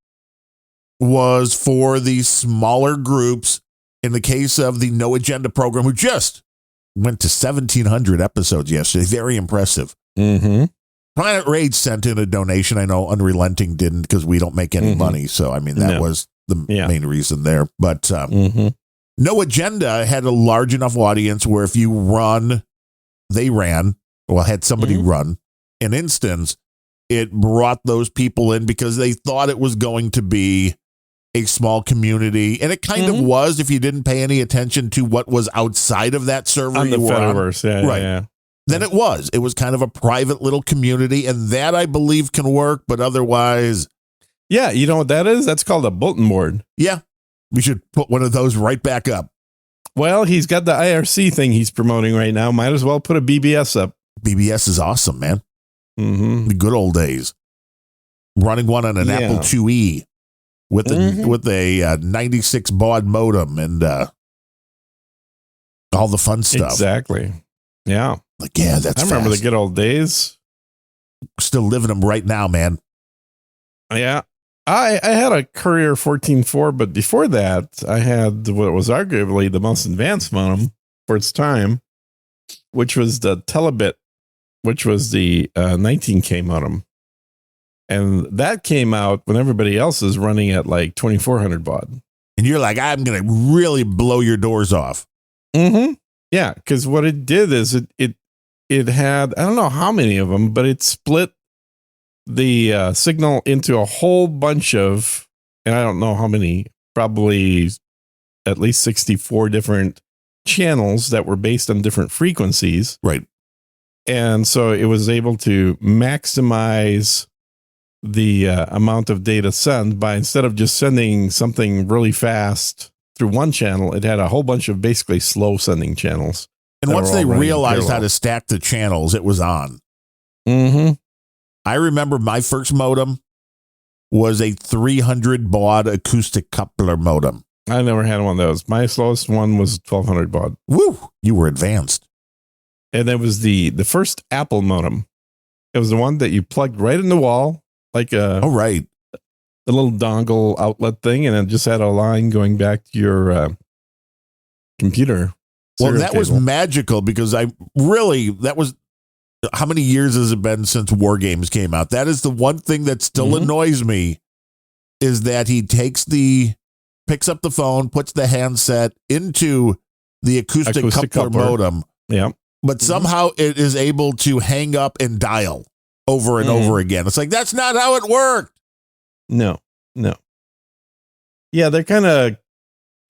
was for the smaller groups. In the case of the No Agenda program, who just went to 1,700 episodes yesterday. Very impressive. Mm-hmm. Planet Rage sent in a donation. I know Unrelenting didn't, because we don't make any money. So, I mean, that was the main reason there. But No Agenda had a large enough audience where if you they ran well, had somebody run an instance, it brought those people in because they thought it was going to be a small community. And it kind of was if you didn't pay any attention to what was outside of that server. On the Fediverse, yeah. Then it was kind of a private little community. And that, I believe, can work. But otherwise. Yeah, you know what that is? That's called a bulletin board. Yeah. We should put one of those right back up. Well, he's got the IRC thing he's promoting right now. Might as well put a BBS up. BBS is awesome, man. The good old days. Running one on an Apple IIe with a 96 baud modem and all the fun stuff. Exactly. Yeah. Like, yeah, that's I remember the good old days. Still living them right now, man. Yeah. I had a Courier 14.4, but before that, I had what was arguably the most advanced modem for its time, which was the Telebit, which was the 19K modem. And that came out when everybody else is running at like 2400 baud. And you're like, I'm going to really blow your doors off. Yeah, because what it did is it had, I don't know how many of them, but it split the signal into a whole bunch of, and I don't know how many, probably at least 64 different channels that were based on different frequencies. Right. And so it was able to maximize the amount of data sent by, instead of just sending something really fast through one channel, it had a whole bunch of basically slow sending channels. And once they realized how to stack the channels, it was on. I remember my first modem was a 300 baud acoustic coupler modem. I never had one of those. My slowest one was 1200 baud. Woo! You were advanced. And it was the first Apple modem. It was the one that you plugged right in the wall, like a little dongle outlet thing, and it just had a line going back to your computer. Well, that was magical because that was, how many years has it been since War Games came out? That is the one thing that still annoys me, is that he picks up the phone, puts the handset into the acoustic coupler modem. Yeah. But somehow it is able to hang up and dial over and over again. It's like, that's not how it worked. No. Yeah, they're kind of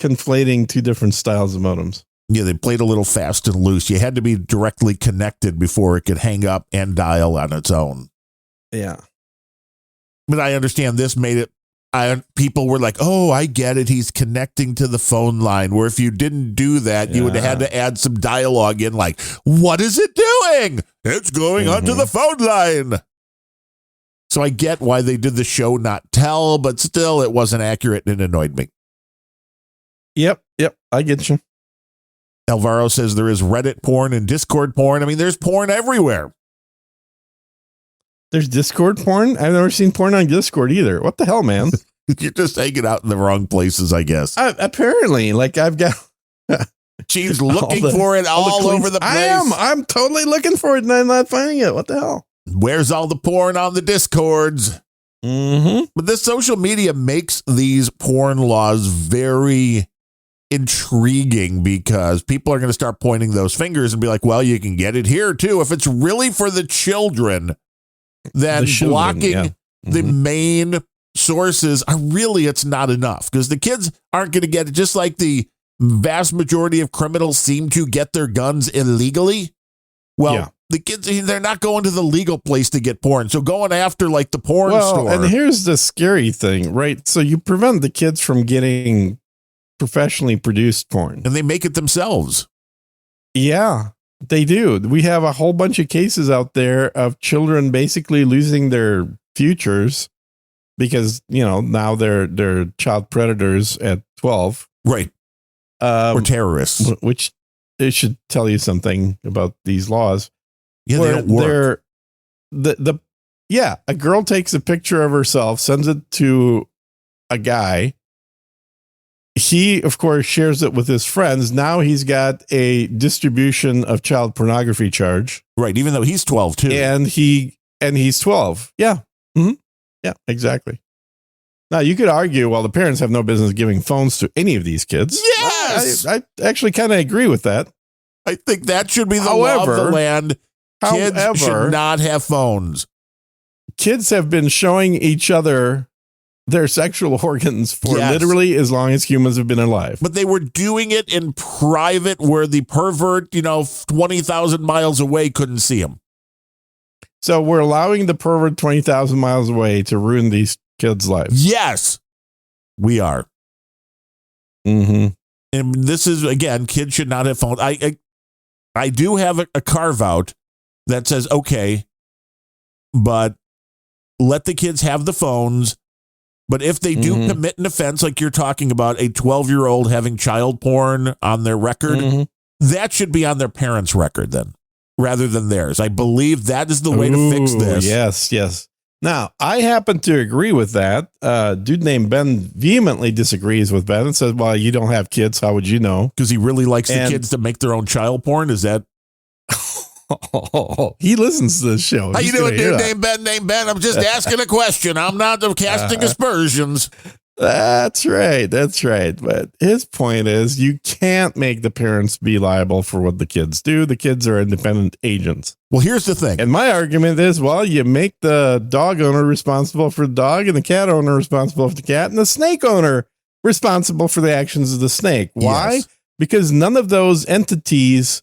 conflating two different styles of modems. Yeah, they played a little fast and loose. You had to be directly connected before it could hang up and dial on its own. Yeah. But I understand this made it, people were like, oh, I get it. He's connecting to the phone line. Where if you didn't do that, you would have had to add some dialogue in, like, what is it doing? It's going onto the phone line. So I get why they did the show not tell, but still it wasn't accurate and it annoyed me. Yep. I get you. Alvaro says there is Reddit porn and Discord porn. I mean, there's porn everywhere. There's Discord porn? I've never seen porn on Discord either. What the hell, man? You're just hanging out in the wrong places, I guess. Apparently, like I've got... She's looking for it all over the place. I'm totally looking for it and I'm not finding it. What the hell? Where's all the porn on the Discords? But this social media makes these porn laws very intriguing because people are going to start pointing those fingers and be like, well, you can get it here too. If it's really for the children, then blocking the main sources it's not enough, because the kids aren't going to get it. Just like the vast majority of criminals seem to get their guns illegally. Well, the kids, they're not going to the legal place to get porn. So going after like the porn store. And here's the scary thing, right? So you prevent the kids from getting professionally produced porn. And they make it themselves. Yeah, they do. We have a whole bunch of cases out there of children basically losing their futures because, now they're child predators at 12. Right. Or terrorists. Which it should tell you something about these laws. Yeah, they don't work. A girl takes a picture of herself, sends it to a guy. He, of course, shares it with his friends. Now he's got a distribution of child pornography charge. Right, even though he's 12 too. And he's 12. Yeah. Yeah, exactly. Now you could argue, well, the parents have no business giving phones to any of these kids. Yes. I actually kind of agree with that. I think that should be the law of the land. Kids However, should not have phones. Kids have been showing each other their sexual organs for Yes. literally as long as humans have been alive. But they were doing it in private where the pervert, 20,000 miles away couldn't see him. So we're allowing the pervert 20,000 miles away to ruin these kids' lives. Yes, we are. Mm-hmm. And this is, again, kids should not have phones. I do have a carve out that says, okay, but let the kids have the phones. But if they do commit an offense, like you're talking about, a 12-year-old having child porn on their record, that should be on their parents' record then, rather than theirs. I believe that is the way to fix this. Yes. Now, I happen to agree with that. Dude named Ben vehemently disagrees with Ben and says, well, you don't have kids. How would you know? Because he really likes the kids to make their own child porn? Is that... He listens to this show. How you doing, dude? Name Ben. I'm just asking a question. I'm not casting aspersions. That's right. But his point is you can't make the parents be liable for what the kids do. The kids are independent agents. Well, here's the thing. And my argument is, well, you make the dog owner responsible for the dog and the cat owner responsible for the cat and the snake owner responsible for the actions of the snake. Why? Yes. Because none of those entities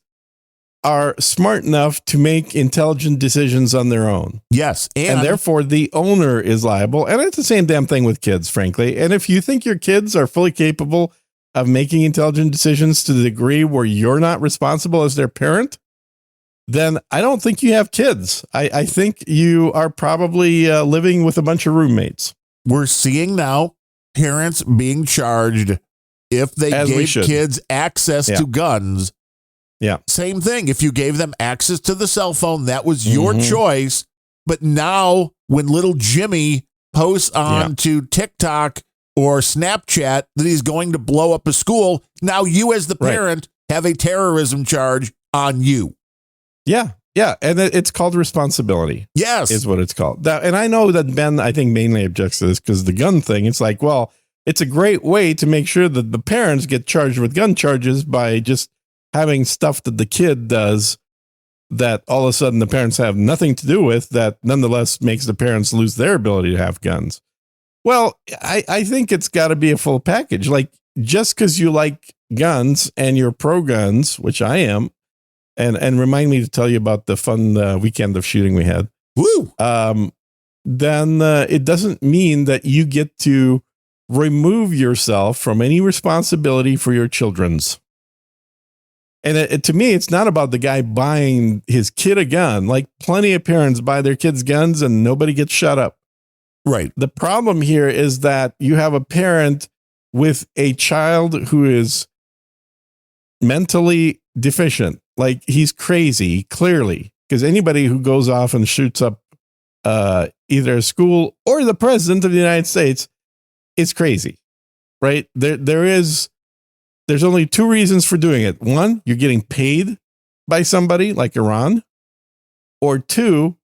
are smart enough to make intelligent decisions on their own. Yes. And therefore the owner is liable. And it's the same damn thing with kids, frankly. And if you think your kids are fully capable of making intelligent decisions to the degree where you're not responsible as their parent, then I don't think you have kids. I think you are probably living with a bunch of roommates. We're seeing now parents being charged if they gave kids access to guns. Yeah. Same thing. If you gave them access to the cell phone, that was your choice. But now when little Jimmy posts on to TikTok or Snapchat that he's going to blow up a school, now you as the parent have a terrorism charge on you. Yeah. Yeah. And it's called responsibility. Yes. Is what it's called. And I know that Ben, I think, mainly objects to this because the gun thing, it's like, well, it's a great way to make sure that the parents get charged with gun charges by just having stuff that the kid does that all of a sudden the parents have nothing to do with that nonetheless makes the parents lose their ability to have guns. Well, I think it's got to be a full package. Like, just because you like guns and you're pro guns, which I am, and remind me to tell you about the fun weekend of shooting we had. Woo! Then it doesn't mean that you get to remove yourself from any responsibility for your children's. And to me, it's not about the guy buying his kid a gun. Like, plenty of parents buy their kids guns and nobody gets shut up. Right. The problem here is that you have a parent with a child who is mentally deficient. Like, he's crazy, clearly, because anybody who goes off and shoots up either a school or the president of the United States is crazy, right? There's only two reasons for doing it. One, you're getting paid by somebody like Iran, or two,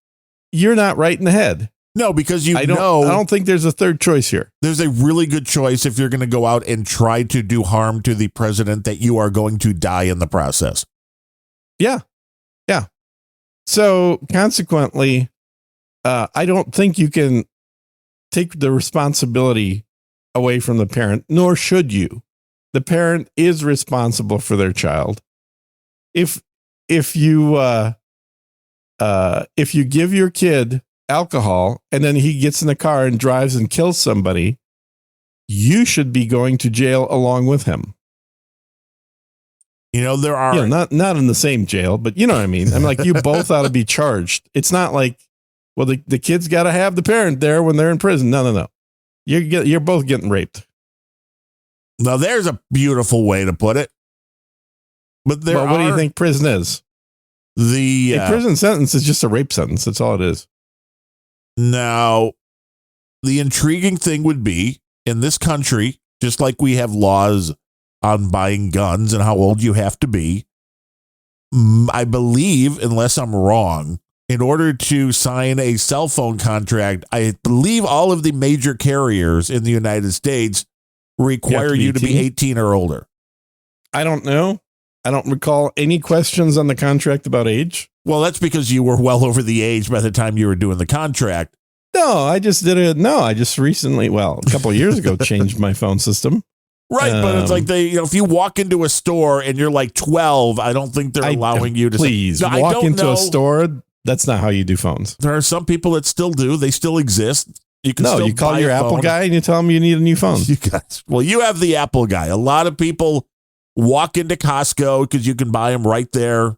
you're not right in the head. No, because I don't think there's a third choice here. There's a really good choice if you're going to go out and try to do harm to the president that you are going to die in the process. Yeah. Yeah. So consequently, I don't think you can take the responsibility away from the parent, nor should you. The parent is responsible for their child. If you give your kid alcohol and then he gets in the car and drives and kills somebody, you should be going to jail along with him. There are not in the same jail, but you know what I mean. I'm like, you both ought to be charged. It's not like, well, the kid's got to have the parent there when they're in prison. No. You're both getting raped. Now, there's a beautiful way to put it. But what do you think prison is? A prison sentence is just a rape sentence. That's all it is. Now, the intriguing thing would be, in this country, just like we have laws on buying guns and how old you have to be, I believe, unless I'm wrong, in order to sign a cell phone contract, I believe all of the major carriers in the United States require you to be 18 or older. I don't know. I don't recall any questions on the contract about age. Well, that's because you were well over the age by the time you were doing the contract. No, I just did it. No, I just recently, a couple of years ago, changed my phone system. Right, but it's like if you walk into a store and you're like 12, I don't think they're allowing you to. Please walk into a store. That's not how you do phones. There are some people that still do. They still exist. You call your Apple guy and you tell him you need a new phone. You have the Apple guy. A lot of people walk into Costco because you can buy them right there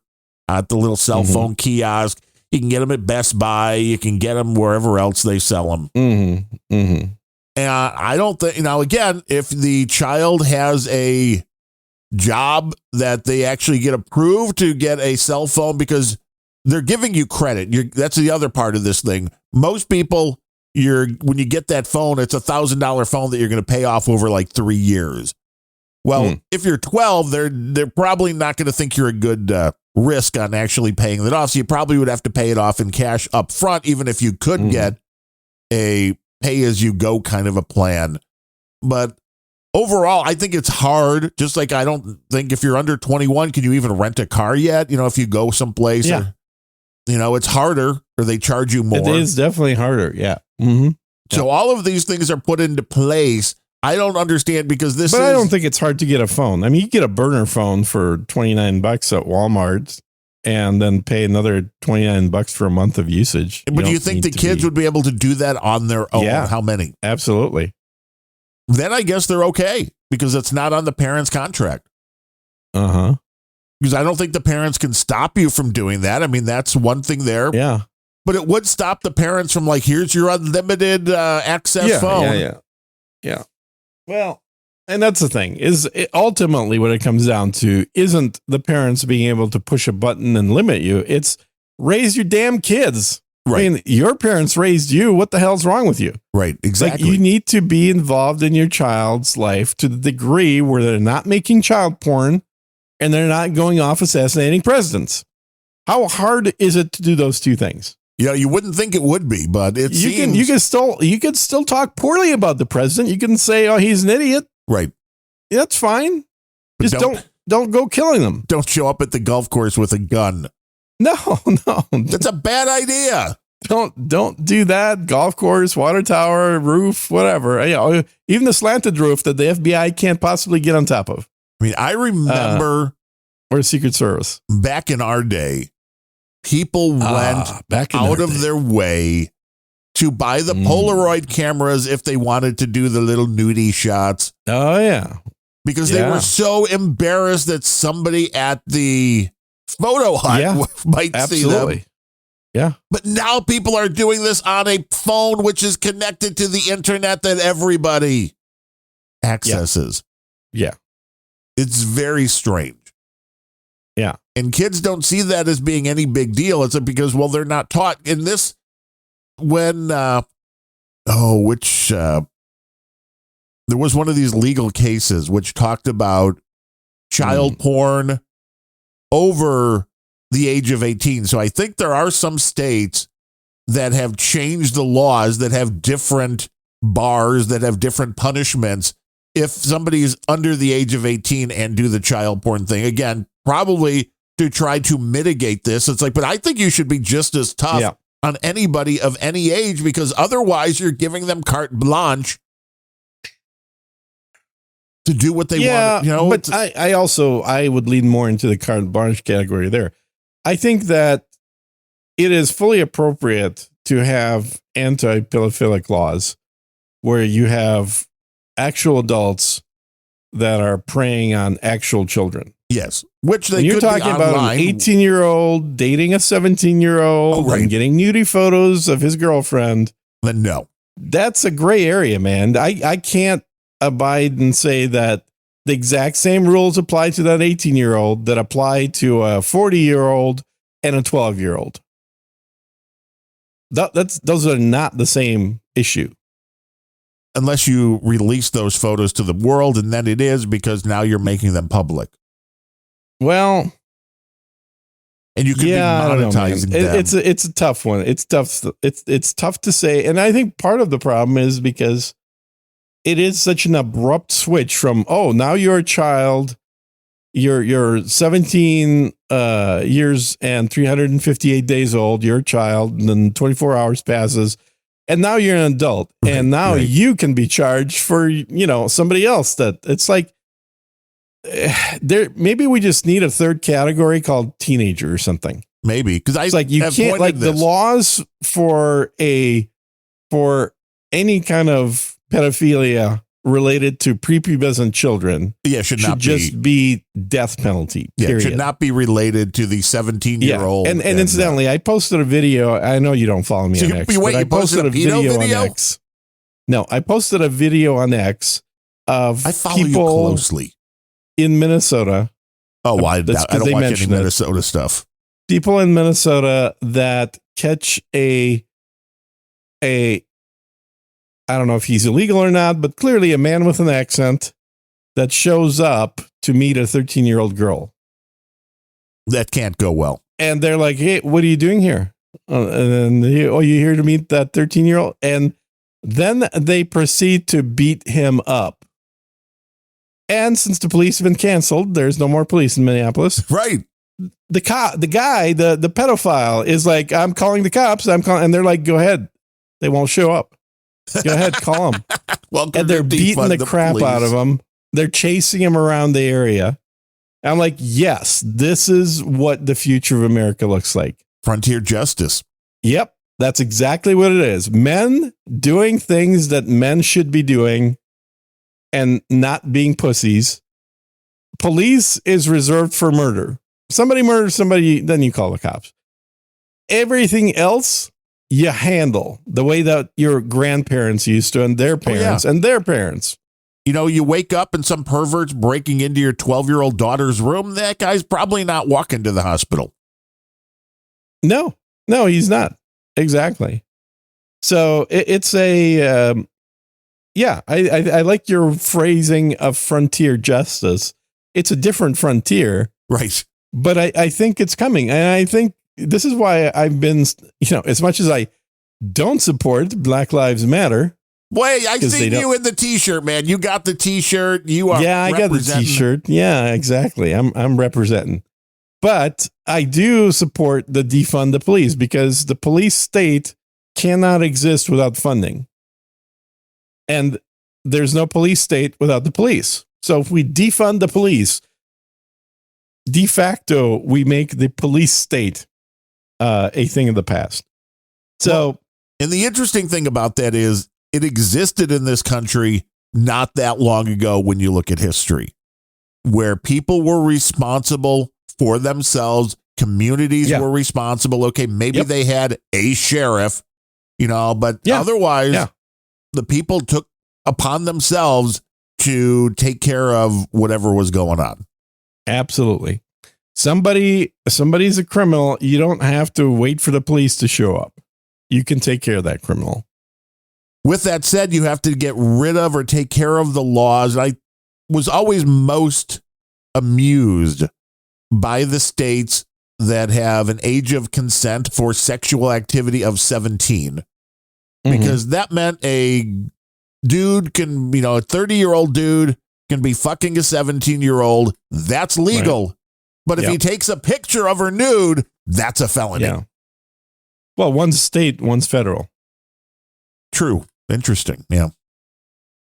at the little cell phone kiosk. You can get them at Best Buy. You can get them wherever else they sell them. And I don't think, again, if the child has a job that they actually get approved to get a cell phone because they're giving you credit. That's the other part of this thing. Most people, when you get that phone, it's $1,000 phone that you're going to pay off over like 3 years. Well, if you're 12, they're probably not going to think you're a good risk on actually paying that off. So you probably would have to pay it off in cash up front, even if you could get a pay-as-you-go kind of a plan. But overall, I think it's hard. Just like I don't think if you're under 21, can you even rent a car yet? If you go someplace, it's harder or they charge you more. It is definitely harder. Yeah. So all of these things are put into place. I don't understand because I don't think it's hard to get a phone. I mean, you get a burner phone for $29 at Walmart and then pay another $29 for a month of usage. But do you think the kids would be able to do that on their own? Yeah, how many? Absolutely. Then I guess they're okay because it's not on the parent's contract. Because I don't think the parents can stop you from doing that. I mean, that's one thing there. Yeah. But it would stop the parents from here's your unlimited access phone. Yeah. Well, and that's the thing ultimately what it comes down to isn't the parents being able to push a button and limit you. It's raise your damn kids. Right. I mean, your parents raised you. What the hell's wrong with you? Right. Exactly. You need to be involved in your child's life to the degree where they're not making child porn and they're not going off assassinating presidents. How hard is it to do those two things? You wouldn't think it would be, but it seems you can still talk poorly about the president. You can say, "Oh, he's an idiot." Right. That's fine. But just don't go killing them. Don't show up at the golf course with a gun. No. That's a bad idea. Don't do that. Golf course, water tower, roof, whatever. Even the slanted roof that the FBI can't possibly get on top of. I mean, I remember or Secret Service back in our day. People went out of their way to buy the Polaroid cameras if they wanted to do the little nudie shots. Oh, yeah. Because they were so embarrassed that somebody at the photo hut might see them. Yeah. But now people are doing this on a phone, which is connected to the internet that everybody accesses. Yeah. It's very strange. Yeah. And kids don't see that as being any big deal. It's because, they're not taught in this when, there was one of these legal cases which talked about child porn over the age of 18. So I think there are some states that have changed the laws that have different bars, that have different punishments if somebody's under the age of 18 and do the child porn thing. Again, probably to try to mitigate this. It's but I think you should be just as tough on anybody of any age because otherwise you're giving them carte blanche to do what they want. But I would lean more into the carte blanche category there. I think that it is fully appropriate to have anti-pedophilic laws where you have actual adults that are preying on actual children. Yes, which when you're talking about an 18-year-old dating a 17-year-old and getting nudie photos of his girlfriend. Then no, that's a gray area, man. I can't abide and say that the exact same rules apply to that 18-year-old that apply to a 40-year-old and a 12-year-old. Those are not the same issue. Unless you release those photos to the world, and then it is because now you're making them public. Well, and you can be monetizing them. It's a tough one. It's tough. It's tough to say, and I think part of the problem is because it is such an abrupt switch from now you're a child, you're 17 years and 358 days old. You're a child, and then 24 hours passes, and now you're an adult, and now you can be charged for somebody else. That it's like there. Maybe we just need a third category called teenager or something. Maybe because it's like you can't like the laws for any kind of pedophilia related to prepubescent children. Should not just be death penalty. It should not be related to the 17-year-old. And incidentally, I posted a video. I know you don't follow me on X, but I posted a video on X. No, I posted a video on X of I follow people you closely in Minnesota. Oh, well, I don't watch any Minnesota stuff. People in Minnesota that catch a I don't know if he's illegal or not, but clearly a man with an accent that shows up to meet a 13-year-old girl. That can't go well. And they're like, hey, what are you doing here? And then, you're here to meet that 13-year-old? And then they proceed to beat him up. And since the police have been canceled, there's no more police in Minneapolis. Right. The pedophile is like, I'm calling the cops. And they're like, go ahead. They won't show up. Go ahead, call him. And they're beating the crap out of him. They're chasing him around the area. I'm like, yes, this is what the future of America looks like. Frontier justice. Yep, that's exactly what it is. Men doing things that men should be doing and not being pussies. Police is reserved for murder. Somebody murders somebody, then you call the cops. Everything else you handle the way that your grandparents used to, and their parents and their parents. You wake up and some pervert's breaking into your 12-year-old daughter's room. That guy's probably not walking to the hospital. No, he's not. Exactly. So it's I like your phrasing of frontier justice. It's a different frontier. Right. But I think it's coming. And I think this is why I've been, as much as I don't support Black Lives Matter. Boy, I see you in the T-shirt, man. You got the T-shirt. You are. Yeah, I got the T-shirt. Yeah, exactly. I'm representing. But I do support the defund the police because the police state cannot exist without funding. And there's no police state without the police. So if we defund the police, de facto, we make the police state a thing of the past. So, and the interesting thing about that is it existed in this country not that long ago when you look at history, where people were responsible for themselves, communities were responsible. Okay, maybe they had a sheriff, but otherwise the people took upon themselves to take care of whatever was going on. Absolutely. Somebody's a criminal. You don't have to wait for the police to show up. You can take care of that criminal. With that said, you have to get rid of or take care of the laws. I was always most amused by the states that have an age of consent for sexual activity of 17, because that meant a dude can, a 30-year-old dude can be fucking a 17-year-old. That's legal. Right. But if he takes a picture of her nude, that's a felony. Yeah. Well, one's state, one's federal. True. Interesting. Yeah.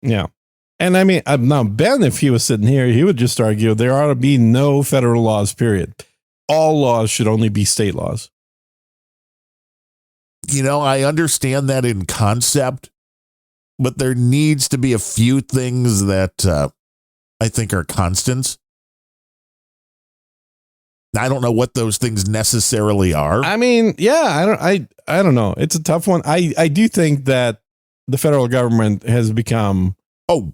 Yeah. And I mean, now Ben, if he was sitting here, he would just argue there ought to be no federal laws, period. All laws should only be state laws. I understand that in concept, but there needs to be a few things that I think are constants. I don't know what those things necessarily are. I mean, I don't know. It's a tough one. I do think that the federal government has become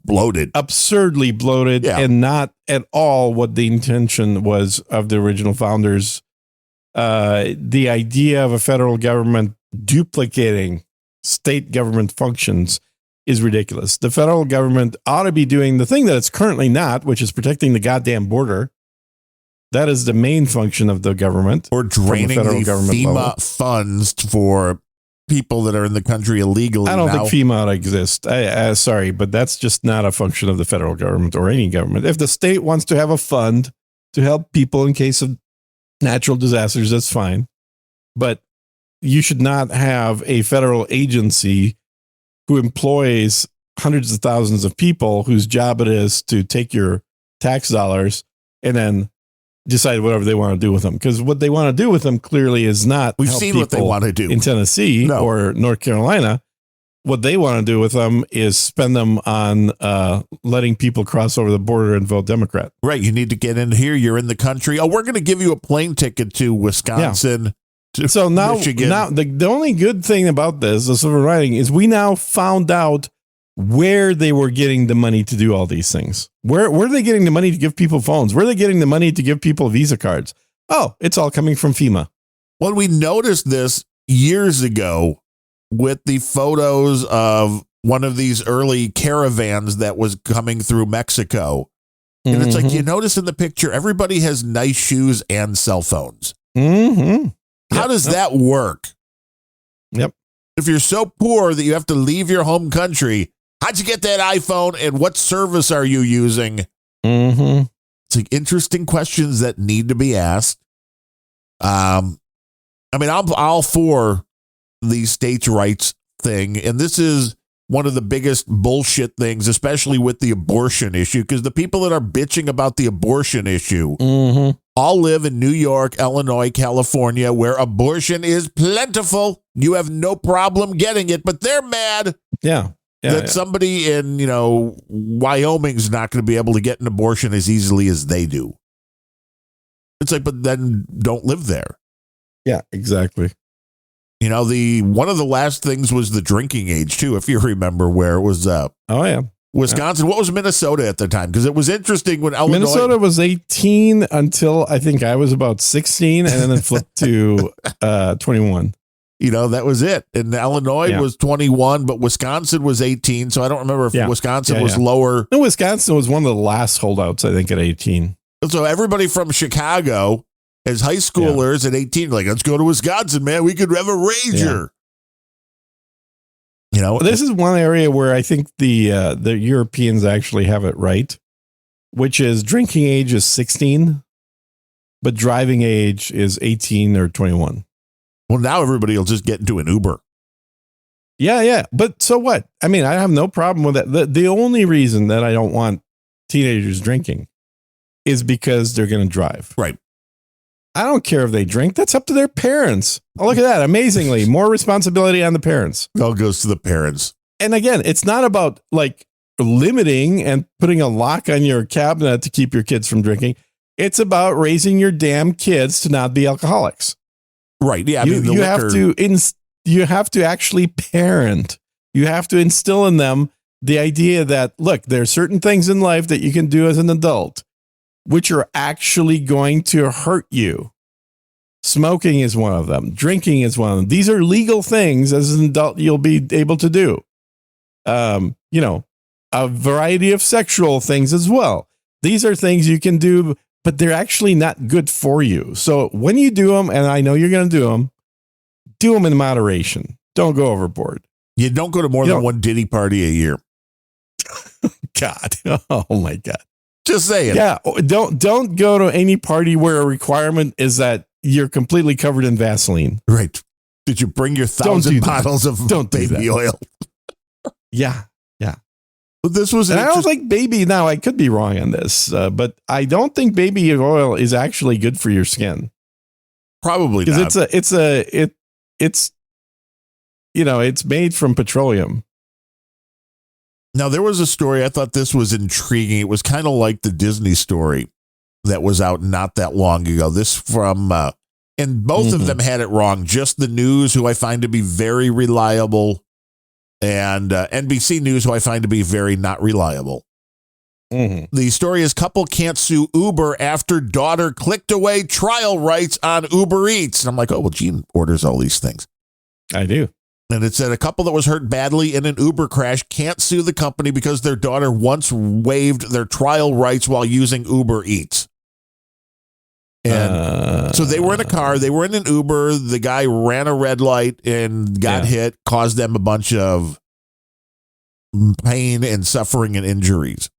bloated, absurdly bloated, and not at all what the intention was of the original founders. The idea of a federal government duplicating state government functions is ridiculous. The federal government ought to be doing the thing that it's currently not, which is protecting the goddamn border. That is the main function of the government. Or draining the FEMA funds for people that are in the country illegally. I don't think FEMA ought to exist. Sorry, but that's just not a function of the federal government or any government. If the state wants to have a fund to help people in case of natural disasters. That's fine. But you should not have a federal agency who employs hundreds of thousands of people whose job it is to take your tax dollars and then decide whatever they want to do with them. Because what they want to do with them clearly is not We've help seen what they people want to do in Tennessee or North Carolina. What they want to do with them is spend them on letting people cross over the border and vote Democrat. Right. You need to get in here. You're in the country. Oh, we're going to give you a plane ticket to Wisconsin. Yeah. So now Michigan. The only good thing about this, the silver lining, is we now found out where they were getting the money to do all these things. Where are they getting the money to give people phones? Where are they getting the money to give people Visa cards? Oh, it's all coming from FEMA. Well, we noticed this years ago with the photos of one of these early caravans that was coming through Mexico. And it's like, you notice in the picture, everybody has nice shoes and cell phones. Mm-hmm. How does that work? Yep. If you're so poor that you have to leave your home country, how'd you get that iPhone and what service are you using? Mm-hmm. It's like interesting questions that need to be asked. I mean, I'm all for the states' rights thing, and this is one of the biggest bullshit things, especially with the abortion issue, because the people that are bitching about the abortion issue all live in New York, Illinois, California, where abortion is plentiful. You have no problem getting it, but they're mad that somebody in, Wyoming's not going to be able to get an abortion as easily as they do. It's like, but then don't live there. Yeah, exactly. One of the last things was the drinking age too, if you remember, where it was Wisconsin. What was Minnesota at the time? Because it was interesting when Minnesota was 18 until I think I was about 16, and then it flipped to 21. That was it. And Illinois was 21, but Wisconsin was 18. So I don't remember if Wisconsin was lower. No, Wisconsin was one of the last holdouts, I think, at 18. So everybody from Chicago as high schoolers at 18, like, let's go to Wisconsin, man. We could have a rager. This is one area where I think the Europeans actually have it right, which is drinking age is 16, but driving age is 18 or 21. Well, now everybody will just get into an Uber. Yeah. But so what? I mean, I have no problem with that. The only reason that I don't want teenagers drinking is because they're going to drive. Right. I don't care if they drink. That's up to their parents. Oh, look at that. Amazingly, more responsibility on the parents. It all goes to the parents. And again, it's not about like limiting and putting a lock on your cabinet to keep your kids from drinking. It's about raising your damn kids to not be alcoholics. Right. Yeah. You have to actually parent. You have to instill in them the idea that, look, there are certain things in life that you can do as an adult which are actually going to hurt you. Smoking is one of them. Drinking is one of them. These are legal things as an adult you'll be able to do. A variety of sexual things as well. These are things you can do, but they're actually not good for you. So when you do them, and I know you're going to do them in moderation. Don't go overboard. You don't go to more than one Diddy party a year. God. Oh my God. Just saying. Yeah. Don't go to any party where a requirement is that you're completely covered in Vaseline. Right. Did you bring your 1,000 bottles of baby oil? Yeah. This was. And I don't think baby. Now I could be wrong on this, but I don't think baby oil is actually good for your skin. Probably not. Because it's made from petroleum. Now, there was a story, I thought this was intriguing. It was kind of like the Disney story that was out not that long ago. This from, and both of them had it wrong. Just the News, who I find to be very reliable, and NBC News, who I find to be very not reliable. The story is, couple can't sue Uber after daughter clicked away trial rights on Uber Eats. And I'm like, oh, well, Gene orders all these things. I do. And it said a couple that was hurt badly in an Uber crash can't sue the company because their daughter once waived their trial rights while using Uber Eats. And so they were in a car, they were in an Uber, the guy ran a red light and got hit, caused them a bunch of pain and suffering and injuries.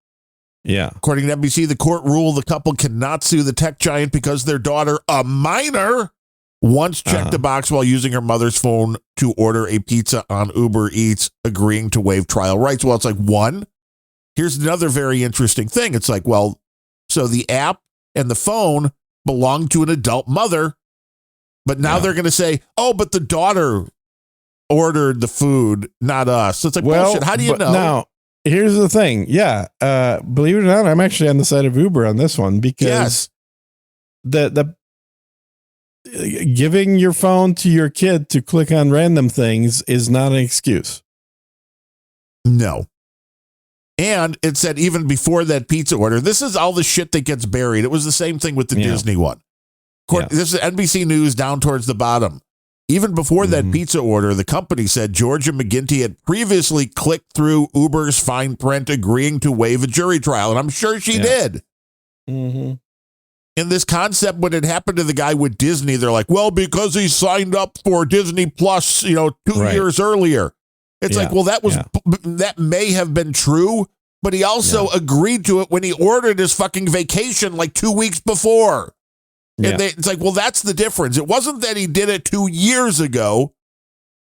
Yeah. According to NBC, the court ruled the couple cannot sue the tech giant because their daughter, a minor, once checked the box while using her mother's phone to order a pizza on Uber Eats, agreeing to waive trial rights. Well, it's like, one, here's another very interesting thing. It's like, well, so the app and the phone belong to an adult mother, but now they're going to say, oh, but the daughter ordered the food, not us. So it's like, bullshit. How do you know? Now, here's the thing. Yeah. Believe it or not, I'm actually on the side of Uber on this one because the giving your phone to your kid to click on random things is not an excuse. No. And it said even before that pizza order, this is all the shit that gets buried. It was the same thing with the Disney one. This is NBC News down towards the bottom. Even before that pizza order, the company said Georgia McGinty had previously clicked through Uber's fine print agreeing to waive a jury trial. And I'm sure she did. Mm-hmm. In this concept, when it happened to the guy with Disney, they're like, well, because he signed up for Disney Plus, 2 years earlier. It's like, well, that may have been true, but he also agreed to it when he ordered his fucking vacation like 2 weeks before. And it's like, well, that's the difference. It wasn't that he did it 2 years ago.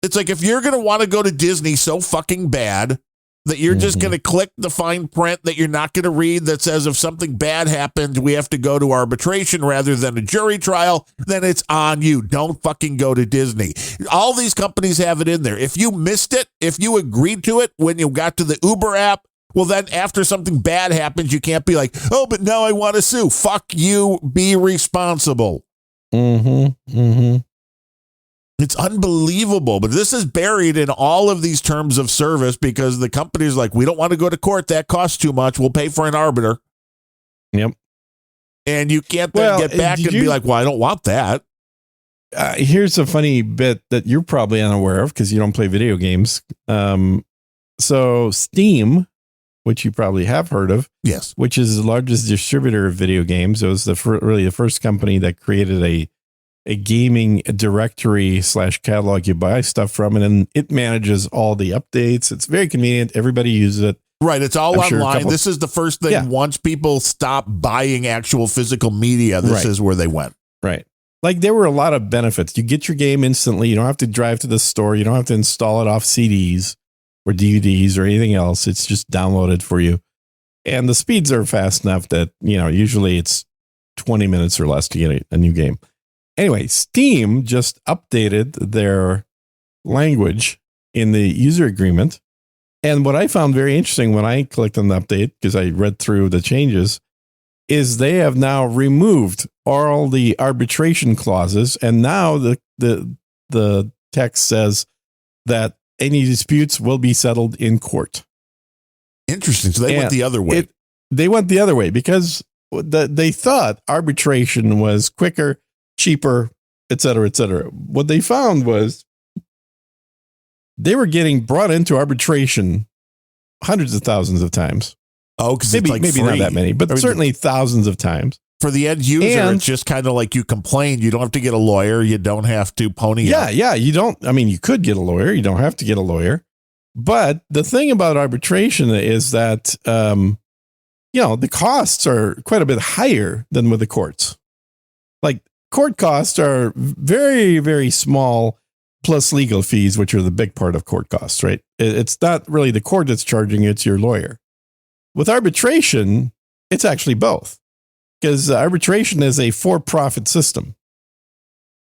It's like, if you're going to want to go to Disney so fucking bad that you're just going to click the fine print that you're not going to read that says if something bad happens, we have to go to arbitration rather than a jury trial, then it's on you. Don't fucking go to Disney. All these companies have it in there. If you missed it, if you agreed to it when you got to the Uber app, well, then after something bad happens, you can't be like, oh, but now I want to sue. Fuck you. Be responsible. It's unbelievable. But this is buried in all of these terms of service because the company's like, we don't want to go to court. That costs too much. We'll pay for an arbiter. Yep. And you can't then get back and be like, well, I don't want that. Here's a funny bit that you're probably unaware of because you don't play video games. So Steam, which you probably have heard of. Yes. Which is the largest distributor of video games. It was really the first company that created a gaming directory / catalog you buy stuff from, and it manages all the updates. It's very convenient. Everybody uses it. Right. It's all online. This is the first thing. Once people stop buying actual physical media, this is where they went. Right. Like there were a lot of benefits. You get your game instantly. You don't have to drive to the store. You don't have to install it off CDs or DVDs or anything else. It's just downloaded for you. And the speeds are fast enough that, usually it's 20 minutes or less to get a new game. Anyway, Steam just updated their language in the user agreement. And what I found very interesting when I clicked on the update, because I read through the changes, is they have now removed all the arbitration clauses. And now the text says that any disputes will be settled in court. Interesting. So they went the other way. They went the other way because they thought arbitration was quicker, cheaper, et cetera, et cetera. What they found was they were getting brought into arbitration hundreds of thousands of times. Oh, because maybe it's like not that many, but certainly thousands of times. For the end user, it's just kind of like you complain. You don't have to get a lawyer. You don't have to pony up. Yeah. You don't. I mean, you could get a lawyer. You don't have to get a lawyer. But the thing about arbitration is that, the costs are quite a bit higher than with the courts. Like court costs are very, very small plus legal fees, which are the big part of court costs, right? It's not really the court that's charging you, it's your lawyer. With arbitration, it's actually both. Because arbitration is a for-profit system.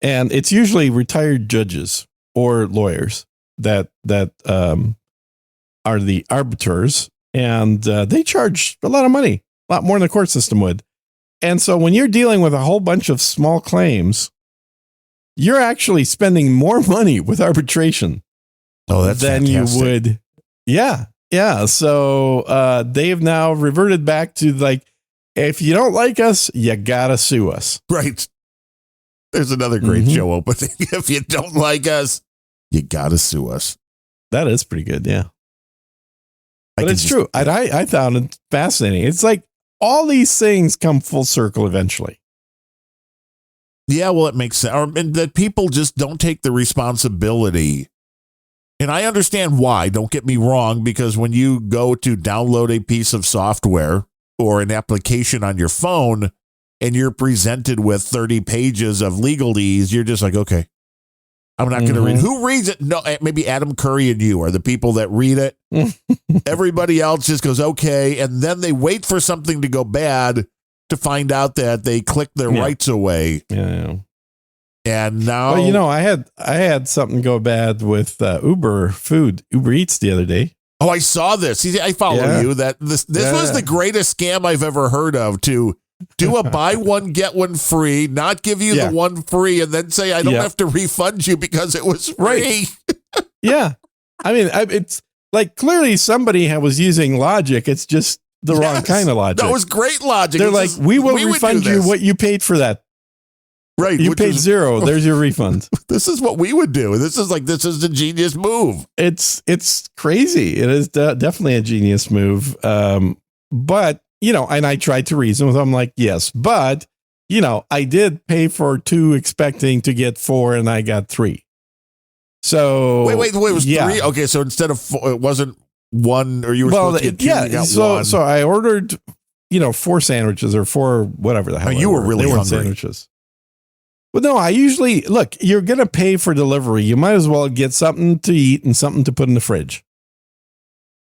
And it's usually retired judges or lawyers that are the arbiters. And they charge a lot of money, a lot more than the court system would. And so when you're dealing with a whole bunch of small claims, you're actually spending more money with arbitration than fantastic. You would. Yeah. So they've now reverted back to like, if you don't like us, you gotta sue us. Right. There's another great show opening. If you don't like us, you gotta sue us. That is pretty good, yeah. But it's true. I found it fascinating. It's like all these things come full circle eventually. Yeah, well, it makes sense. And that people just don't take the responsibility. And I understand why. Don't get me wrong, because when you go to download a piece of software, or an application on your phone and you're presented with 30 pages of legalese, you're just like, okay, I'm not going to read. Who reads it? No, maybe Adam Curry and you are the people that read it. Everybody else just goes, okay. And then they wait for something to go bad to find out that they clicked their rights away. Yeah. And now, well, I had something go bad with Uber Eats the other day. Oh, I saw this. See, I follow you. That this was the greatest scam I've ever heard of. To do a buy one get one free, not give you the one free, and then say I don't have to refund you because it was free. Right. Yeah, I mean, it's like clearly somebody was using logic. It's just the wrong kind of logic. That was great logic. They're like, we will refund you what you paid for that. Right. You paid $0. There's your refund. This is what we would do. This is the genius move. It's crazy. It is definitely a genius move. But, and I tried to reason with them like, yes, but, I did pay for 2 expecting to get 4 and I got 3. So wait, it was 3. Okay. So instead of 4, it wasn't 1 or you were supposed to get 2. You got 1. So I ordered, 4 sandwiches or 4, whatever the hell. You were really hungry. Sandwiches. Well, no, I usually look, you're going to pay for delivery. You might as well get something to eat and something to put in the fridge.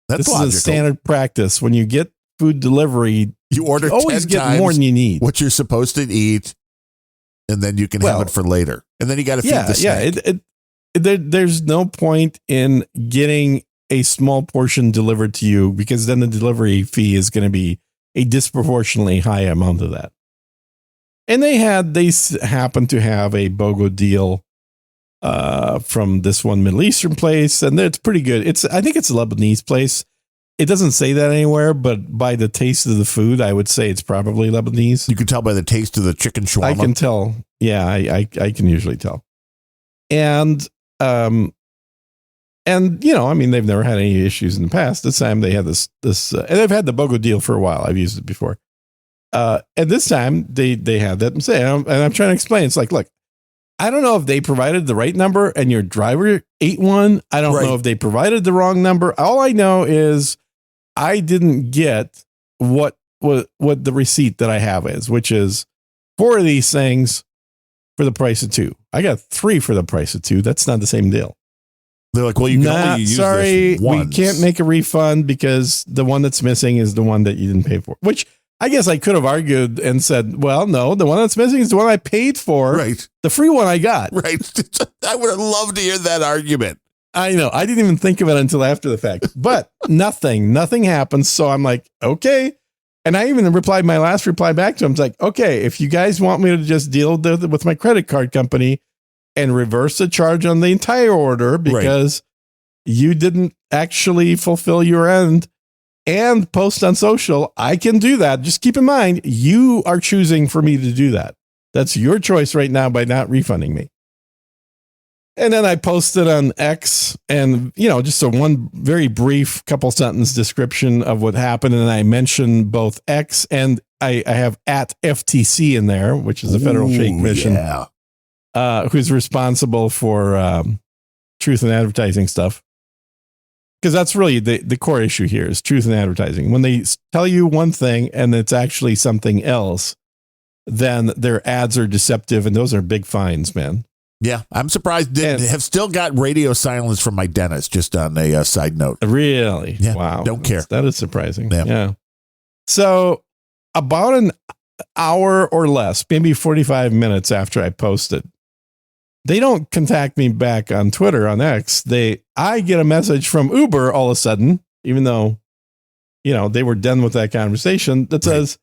That's logical. Is a standard practice. When you get food delivery, you order always 10 get times more than you need. What you're supposed to eat, and then you can have it for later. And then you got to feed the snake. There's no point in getting a small portion delivered to you because then the delivery fee is going to be a disproportionately high amount of that. And they happened to have a BOGO deal from this one Middle Eastern place, and it's pretty good. I think it's a Lebanese place. It doesn't say that anywhere, but by the taste of the food, I would say it's probably Lebanese. You can tell by the taste of the chicken shawarma. I can tell. Yeah, I can usually tell. And they've never had any issues in the past. This time they had this, and they've had the BOGO deal for a while. I've used it before. And this time they had that and I'm trying to explain. It's like, look, I don't know if they provided the right number and your driver ate one. I don't know if they provided the wrong number. All I know is I didn't get what the receipt that I have is, which is 4 of these things for the price of 2. I got 3 for the price of 2. That's not the same deal. They're like, well, you can only use this once. We can't make a refund because the one that's missing is the one that you didn't pay for, which I guess I could have argued and said, well, no, the one that's missing is the one I paid for. Right. The free one I got. Right. I would have loved to hear that argument. I know. I didn't even think of it until after the fact, but nothing happens. So I'm like, okay. And I even my last reply back to him. It's like, okay, if you guys want me to just deal with my credit card company and reverse the charge on the entire order because you didn't actually fulfill your end, and post on social, I can do that. Just keep in mind, you are choosing for me to do that. That's your choice right now by not refunding me. And then I posted on X and, just a one very brief couple sentence description of what happened. And I mentioned both X and I have at FTC in there, which is the Federal Trade Commission, who's responsible for truth in advertising stuff. Because that's really the core issue here is truth in advertising. When they tell you one thing and it's actually something else, then their ads are deceptive, and those are big fines, man. Yeah, I'm surprised they have still got radio silence from my dentist, just on a side note. Really? Yeah, wow. Don't care. That is surprising. Yeah. So about an hour or less, maybe 45 minutes after I posted, they don't contact me back on Twitter, on X. I get a message from Uber all of a sudden, even though, they were done with that conversation, that says,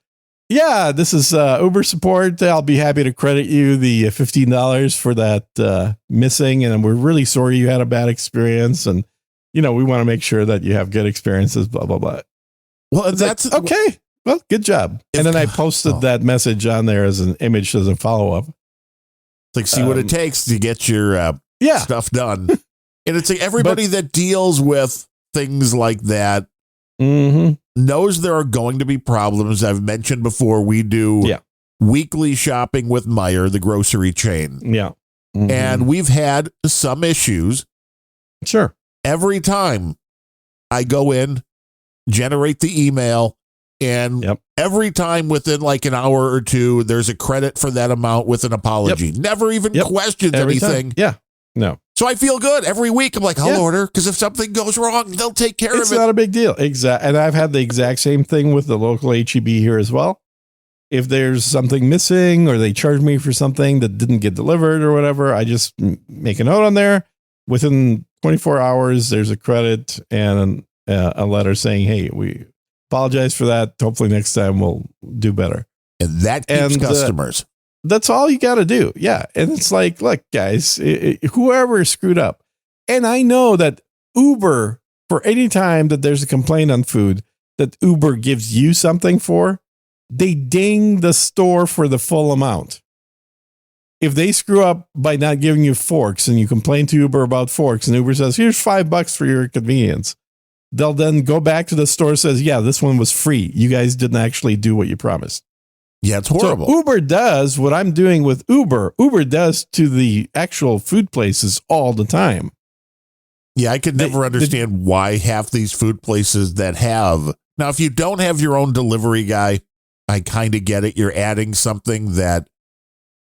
yeah, this is Uber support. I'll be happy to credit you the $15 for that missing. And we're really sorry you had a bad experience. And, we want to make sure that you have good experiences, blah, blah, blah. Well, that's okay. Well, good job. And then I posted that message on there as an image as a follow-up. It's like, see what it takes to get your stuff done. And it's like everybody that deals with things like that knows there are going to be problems. I've mentioned before, we do weekly shopping with Meijer, the grocery chain. Yeah. And we've had some issues. Sure. Every time I go in, generate the email, And Yep. every time within like an hour or two, there's a credit for that amount with an apology. Never even questions Every time. anything. Yeah. No. So I feel good every week. I'm like, I'll Yeah. order because if something goes wrong, they'll take care It's of it. not a big deal. Exactly. And I've had the exact same thing with the local HEB here as well. If there's something missing or they charge me for something that didn't get delivered or whatever, I just make a note on there. Within 24 hours, there's a credit and a letter saying, hey, we apologize for that. Hopefully next time we'll do better. And that keeps customers. That's all you got to do. Yeah. And it's like, look, guys, whoever screwed up. And I know that Uber, for any time that there's a complaint on food that Uber gives you something for, they ding the store for the full amount. If they screw up by not giving you forks and you complain to Uber about forks and Uber says, here's $5 for your convenience, they'll then go back to the store and says, yeah, this one was free. You guys didn't actually do what you promised. Yeah, it's horrible. So Uber does what I'm doing with Uber. Uber does to the actual food places all the time. Yeah, I could never understand why half these food places that have. Now, if you don't have your own delivery guy, I kind of get it. You're adding something that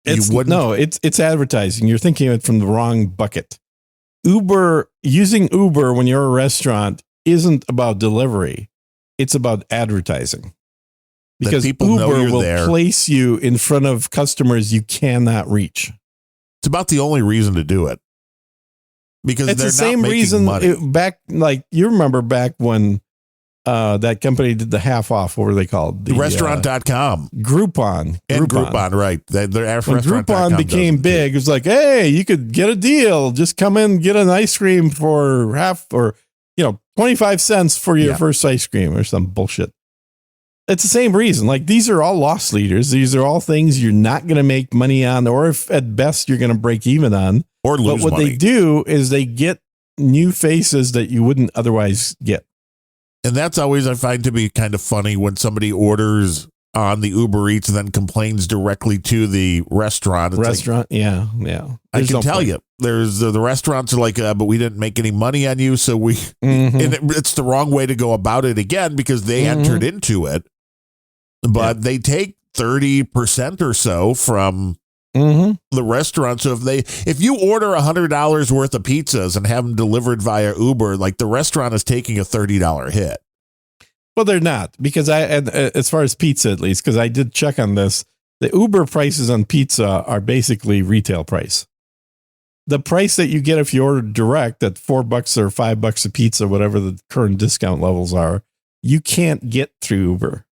you wouldn't. No, it's advertising. You're thinking of it from the wrong bucket. Using Uber when you're a restaurant isn't about delivery. It's about advertising. Because Uber will place you in front of customers you cannot reach. It's about the only reason to do it. Because it's they're the same not making reason money. You remember back when that company did the half off. What were they called? The restaurant.com. Groupon. Groupon, right. When Groupon became big, it was like, hey, you could get a deal. Just come in, get an ice cream for half or 25 cents for your first ice cream or some bullshit. It's the same reason. Like, these are all loss leaders. These are all things you're not going to make money on, or if at best you're going to break even on. Or lose money. But what they do is they get new faces that you wouldn't otherwise get. And that's always, I find, to be kind of funny when somebody orders on the Uber Eats and then complains directly to the restaurant. Yeah. I can tell you, there's the restaurants are like, but we didn't make any money on you, so we. And it's the wrong way to go about it again because they entered into it. But they take 30% or so from the restaurant. So if you order $100 worth of pizzas and have them delivered via Uber, like the restaurant is taking a $30 hit. Well, they're not, because as far as pizza, at least, because I did check on this, the Uber prices on pizza are basically retail price. The price that you get if you order direct at $4 or $5 a pizza, whatever the current discount levels are, you can't get through Uber.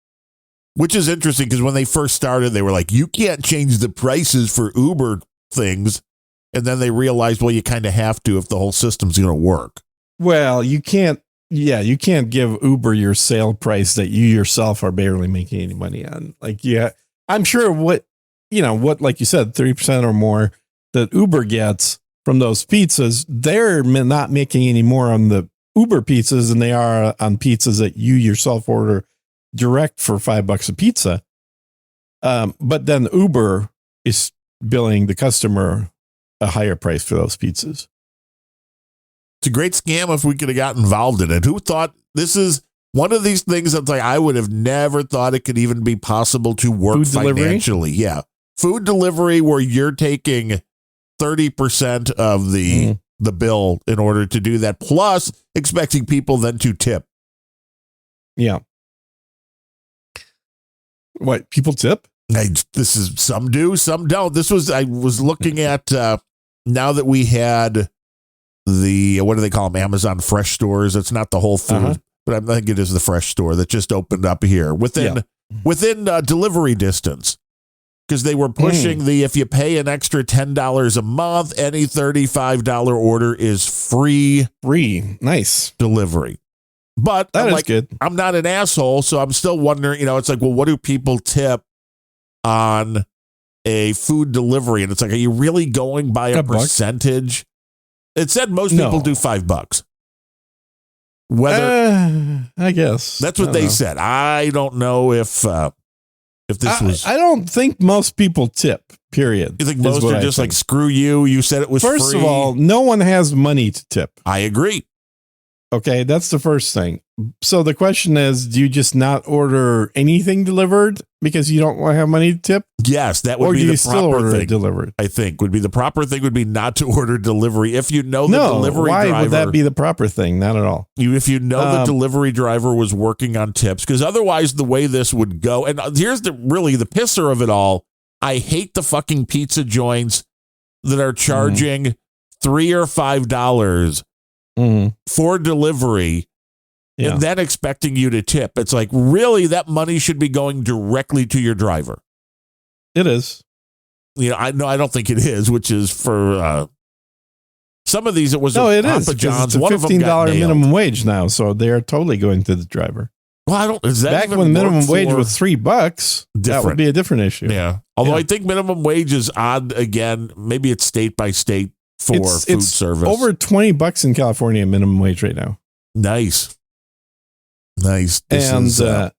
Which is interesting because when they first started, they were like, you can't change the prices for Uber things. And then they realized, well, you kind of have to if the whole system's going to work. Well, you can't give Uber your sale price that you yourself are barely making any money on. Like, I'm sure what, like you said, 30% or more that Uber gets from those pizzas, they're not making any more on the Uber pizzas than they are on pizzas that you yourself order direct for $5 a pizza. But then Uber is billing the customer a higher price for those pizzas. It's a great scam if we could have got involved in it. Who thought this is one of these things that's like, I would have never thought it could even be possible to work food financially. Delivery? Yeah. Food delivery where you're taking 30% of the bill in order to do that, plus expecting people then to tip. Yeah. What, people tip? Some do, some don't. I was looking at now that we had the, what do they call them? Amazon Fresh stores. It's not the Whole Foods, but I think it is the Fresh store that just opened up here within delivery distance. Because they were pushing if you pay an extra $10 a month, any $35 order is free. Nice. Delivery. But that is good. I'm not an asshole, so I'm still wondering, it's like, well, what do people tip on a food delivery? And it's like, are you really going by a percentage? It said most people do $5. Whether I guess that's what they said. I don't know if this was. I don't think most people tip. Period. You think most are just like, screw you? You said it was free. First of all, no one has money to tip. I agree. Okay, that's the first thing. So the question is, do you just not order anything delivered because you don't have money to tip? Yes, that would Or be do the you still proper order thing. it delivered? I think would be the proper thing would be not to order delivery if you know the No, delivery why driver. would that be the proper thing? Not at all. If you know the delivery driver was working on tips, because otherwise the way this would go, and here's the pisser of it all. I hate the fucking pizza joints that are charging $3 or $5 for delivery. Yeah. And then expecting you to tip. It's like, really, that money should be going directly to your driver. It is. I don't think it is, which is for some of these. It was it Papa is. John's. It's a One of them $15 got nailed. minimum wage now, so they are totally going to the driver. Well, I don't. Is that back even when minimum work wage for- was $3? That would be a different issue. Yeah. Although Yeah. I think minimum wage is odd again. Maybe it's state by state for food service. Over $20 in California minimum wage right now. Nice. This And is, an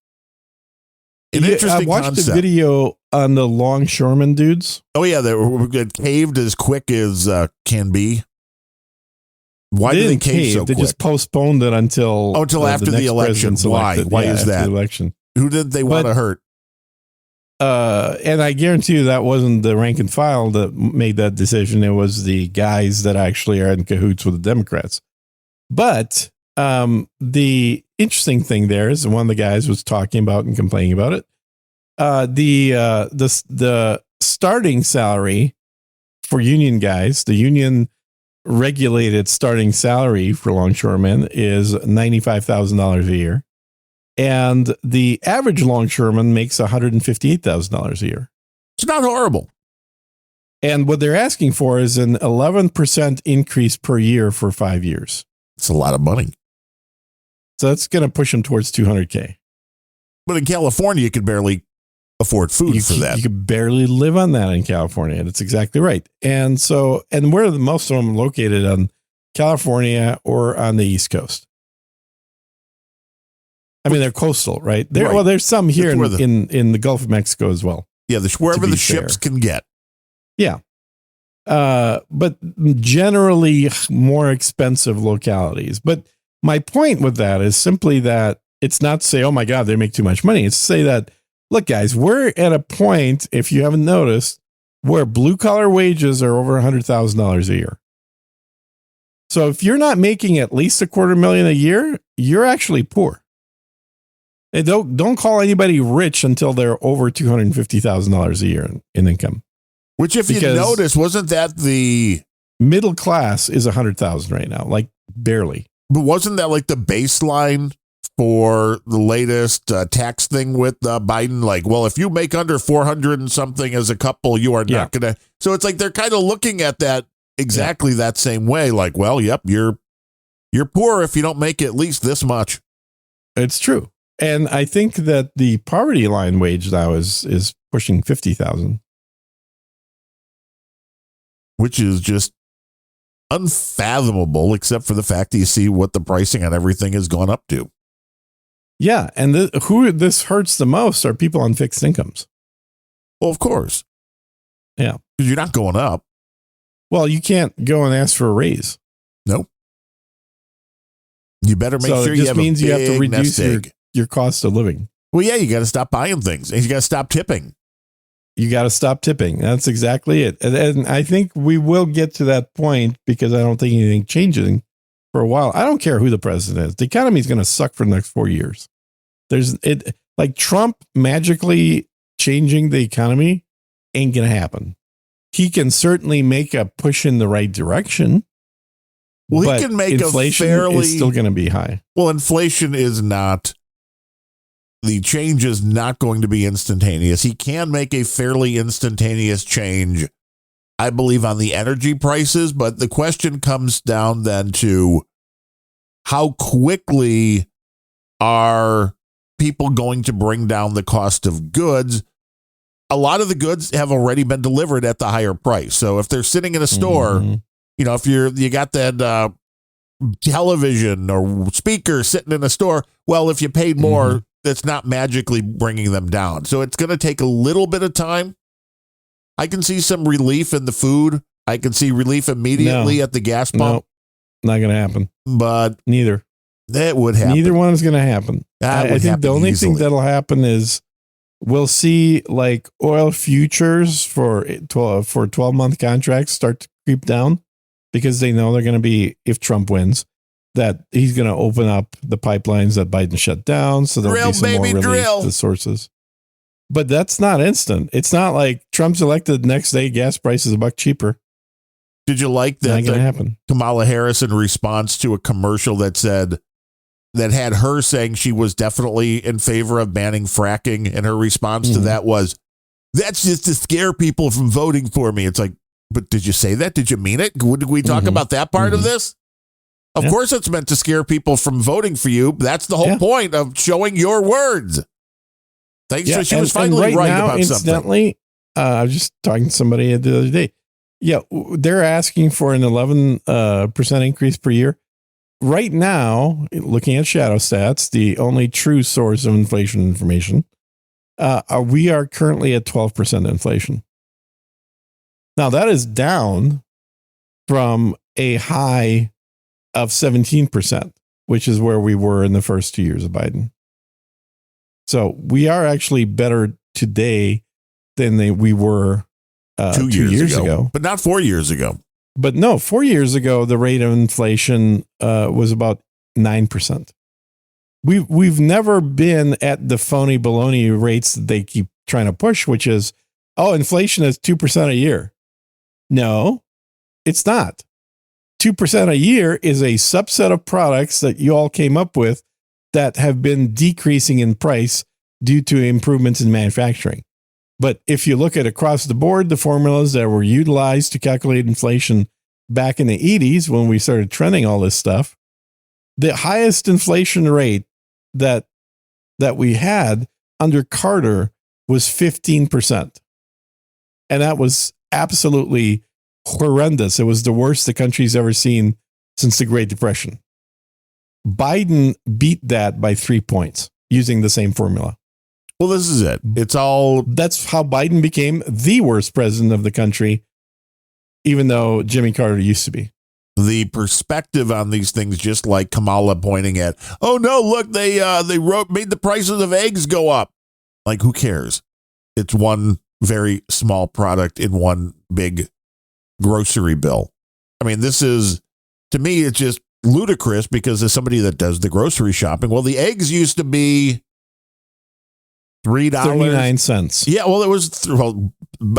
interesting I watched concept. a video on the longshoremen dudes. Oh yeah, they were caved as quick as can be. Why did they didn't cave so They quick? just postponed it until After the next election. president's Why? elected. Why Yeah, is after that? the election? Who did they want to hurt? And I guarantee you that wasn't the rank and file that made that decision. It was the guys that actually are in cahoots with the Democrats. But the interesting thing there is one of the guys was talking about and complaining about it. The starting salary for union guys, the union regulated starting salary for longshoremen is $95,000 a year. And the average longshoreman makes $158,000 a year. It's not horrible. And what they're asking for is an 11% increase per year for 5 years. It's a lot of money. So that's going to push them towards $200K. But in California, you could barely afford food for that. You could barely live on that in California. That's exactly right. And so, and where are most of them located on California or on the East Coast? I mean, they're coastal, right? Right. Well, there's some here in the Gulf of Mexico as well. Yeah, wherever the ships can get. Yeah. But generally more expensive localities. But my point with that is simply that it's not to say, oh my God, they make too much money. It's to say that, look, guys, we're at a point, if you haven't noticed, where blue collar wages are over $100,000 a year. So if you're not making at least $250,000 a year, you're actually poor. And don't call anybody rich until they're over $250,000 a year in income. Which, if you notice, wasn't that the middle class is 100,000 right now, like barely. But wasn't that like the baseline for the latest tax thing with Biden? Like, well, if you make under 400 and something as a couple, you are not going to. So it's like they're kind of looking at that exactly that same way. Like, well, yep, you're poor if you don't make at least this much. It's true. And I think that the poverty line wage now is pushing 50,000. Which is just unfathomable, except for the fact that you see what the pricing on everything has gone up to. Yeah. And who this hurts the most are people on fixed incomes. Well, of course. Yeah. Because you're not going up. Well, you can't go and ask for a raise. Nope. You better make sure you have means you have to reduce your cost of living. Well, yeah, you got to stop buying things and you got to stop tipping. You got to stop tipping. That's exactly it. And I think we will get to that point because I don't think anything changing for a while. I don't care who the president is. The economy is going to suck for the next 4 years. Like Trump magically changing the economy ain't going to happen. He can certainly make a push in the right direction. Well, he can make inflation is still going to be high. Well, inflation is not. The change is not going to be instantaneous. He can make a fairly instantaneous change, I believe, on the energy prices. But the question comes down then to how quickly are people going to bring down the cost of goods? A lot of the goods have already been delivered at the higher price. So if they're sitting in a store, if you got that television or speaker sitting in a store, well, if you paid more, that's not magically bringing them down. So it's going to take a little bit of time. I can see some relief in the food. I can see relief immediately at the gas pump. No, not going to happen. But neither. That would happen. Neither one is going to happen. I think the only thing that'll happen is we'll see like oil futures for 12-month contracts start to creep down because they know they're going to be, if Trump wins, that he's going to open up the pipelines that Biden shut down. So there'll be some more relief to sources. But that's not instant. It's not like Trump's elected next day, gas price is $1 cheaper. Did you like that? Not going to happen. Kamala Harris, in response to a commercial that had her saying she was definitely in favor of banning fracking, and her response to that was, "That's just to scare people from voting for me." It's like, but did you say that? Did you mean it? Did we talk about that part of this? Of course, it's meant to scare people from voting for you. That's the whole point of showing your words. Thanks. So she was finally right about something. I was just talking to somebody the other day. Yeah, they're asking for an 11% increase per year. Right now, looking at Shadow Stats, the only true source of inflation information, we are currently at 12% inflation. Now, that is down from a high of 17%, which is where we were in the first 2 years of Biden. So we are actually better today than we were 2 years ago. But not 4 years ago. But no, 4 years ago, the rate of inflation was about 9%. We've never been at the phony baloney rates that they keep trying to push, which is, inflation is 2% a year. No, it's not. 2% a year is a subset of products that you all came up with that have been decreasing in price due to improvements in manufacturing. But if you look at across the board, the formulas that were utilized to calculate inflation back in the 80s, when we started trending all this stuff, the highest inflation rate that we had under Carter was 15%. And that was absolutely horrendous. It was the worst the country's ever seen since the Great Depression. Biden beat that by 3 points using the same formula. Well, this is it. That's how Biden became the worst president of the country, even though Jimmy Carter used to be. The perspective on these things, just like Kamala pointing at, oh no, look, they made the prices of eggs go up. Like, who cares? It's one very small product in one big grocery bill. I mean, this is, to me, it's just ludicrous because as somebody that does the grocery shopping, well, the eggs used to be $3. 39 cents. Yeah, well, it was,